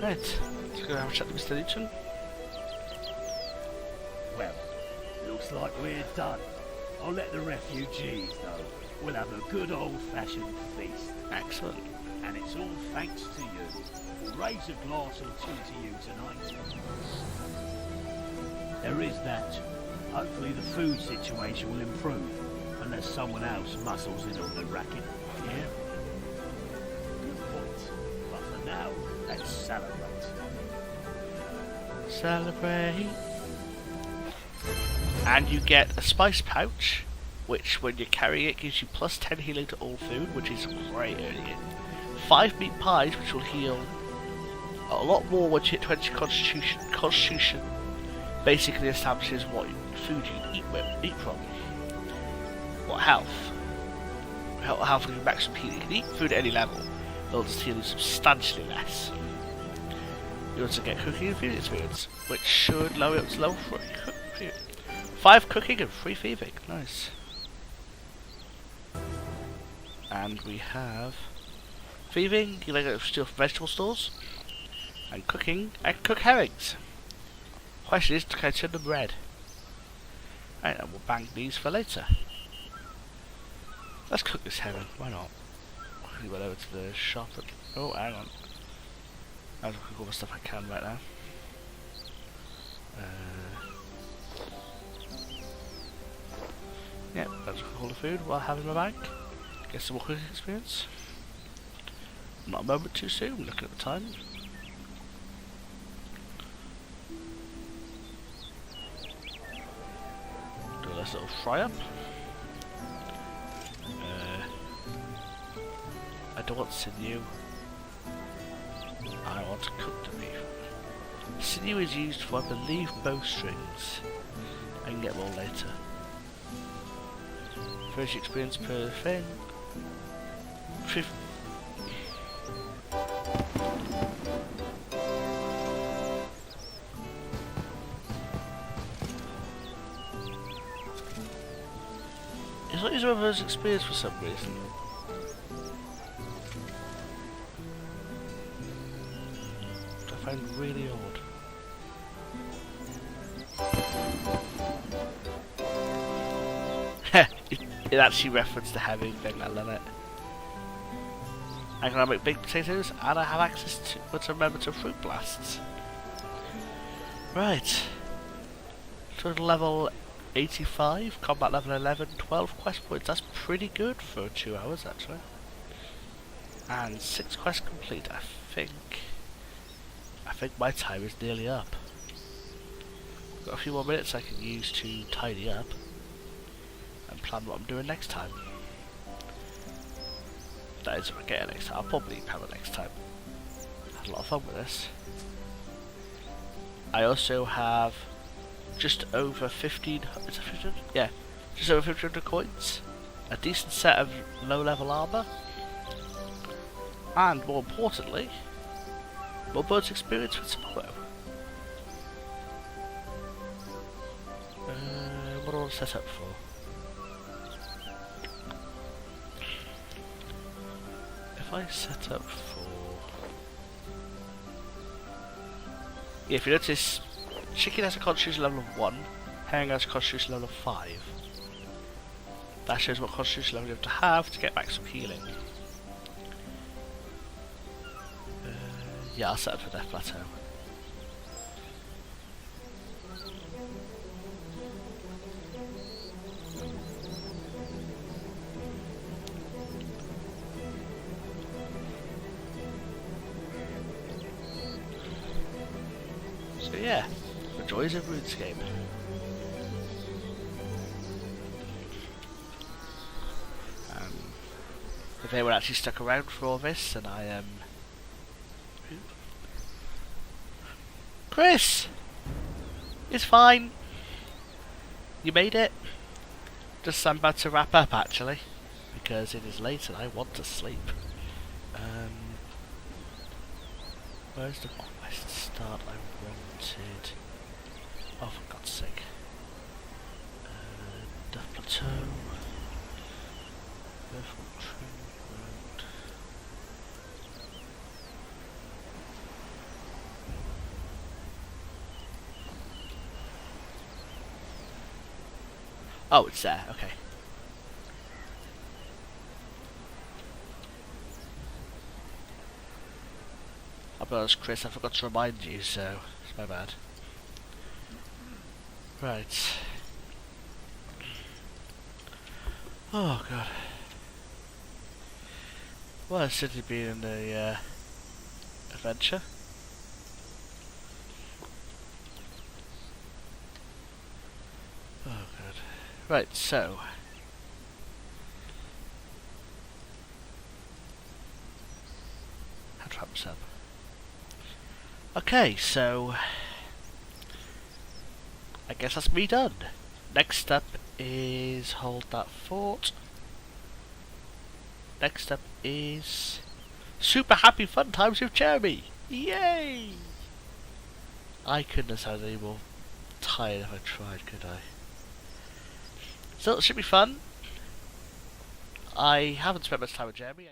A: Right, let's go have a chat to Mr. Deaton.
E: Well, looks like we're done. I'll let the refugees know. We'll have a good old-fashioned feast.
A: Excellent.
E: And it's all thanks to you. We'll raise a glass or two to you tonight. There is that. Hopefully the food situation will improve, unless someone else muscles in on the racket. Yeah? Good point. But for now, let's celebrate.
A: Celebrate. And you get a spice pouch, which when you carry it gives you plus 10 healing to all food, which is great early in. 5 meat pies, which will heal a lot more once you hit 20 constitution. Constitution basically establishes what food you eat from. What health? Health gives you maximum healing. You can eat food at any level, they'll just heal you substantially less. You also get cooking and feeding experience, which should lower it up to level 3. 5 cooking and 3 thieving. Nice. And we have thieving, you like to steal from vegetable stores, and cooking, I can cook herrings. Question is, can I turn them red? Right, and we'll bank these for later. Let's cook this herring, why not? We went over to the shop and, oh, hang on. I'll cook all the stuff I can right now. Yep, that's all the food while having my bag. Get some more cooking experience. Not a moment too soon, looking at the time. Do a nice little fry up. I don't want sinew. I want to cook the beef. Sinew is used for, I believe, bowstrings. I can get more later. First experience per thing. It's not using my first experience for some reason. Which I find really odd. It actually referenced the heavy thing, I love it. I can now make big potatoes and I have access to remember to fruit blasts. Right. Total level 85, combat level 11, 12 quest points. That's pretty good for 2 hours actually. And 6 quests complete. I think my time is nearly up. Got a few more minutes I can use to tidy up and plan what I'm doing next time. That is if I get it next time. I'll probably have it next time. Had a lot of fun with this. I also have just over 1500, is it 1500? Yeah, just over 1500 coins, a decent set of low level armor, and more importantly, more bonus experience with tomorrow. What do I want to set up for? If I set up for... Yeah, if you notice, chicken has a constitution level of 1, herring has a constitution level of 5. That shows what constitution level you have to get back some healing. Yeah, I'll set up for Death Plateau. So yeah, the joys of RuneScape. If anyone actually stuck around for all this, then I am... Chris! It's fine. You made it. Just I'm about to wrap up actually, because it is late and I want to sleep. Where's the quest start I wanted? Oh, for God's sake. Death Plateau. Road. Oh, it's there, okay. I'll be honest, Chris, I forgot to remind you, so it's my bad. Right. Oh, God. Well, it's certainly been a adventure. Oh, God. Right, so... how to wrap this up? Okay, so... I guess that's me done. Next up is hold that fort. Next up is super happy fun times with Jeremy. Yay! I couldn't have sounded any more tired if I tried, could I? So it should be fun. I haven't spent much time with Jeremy.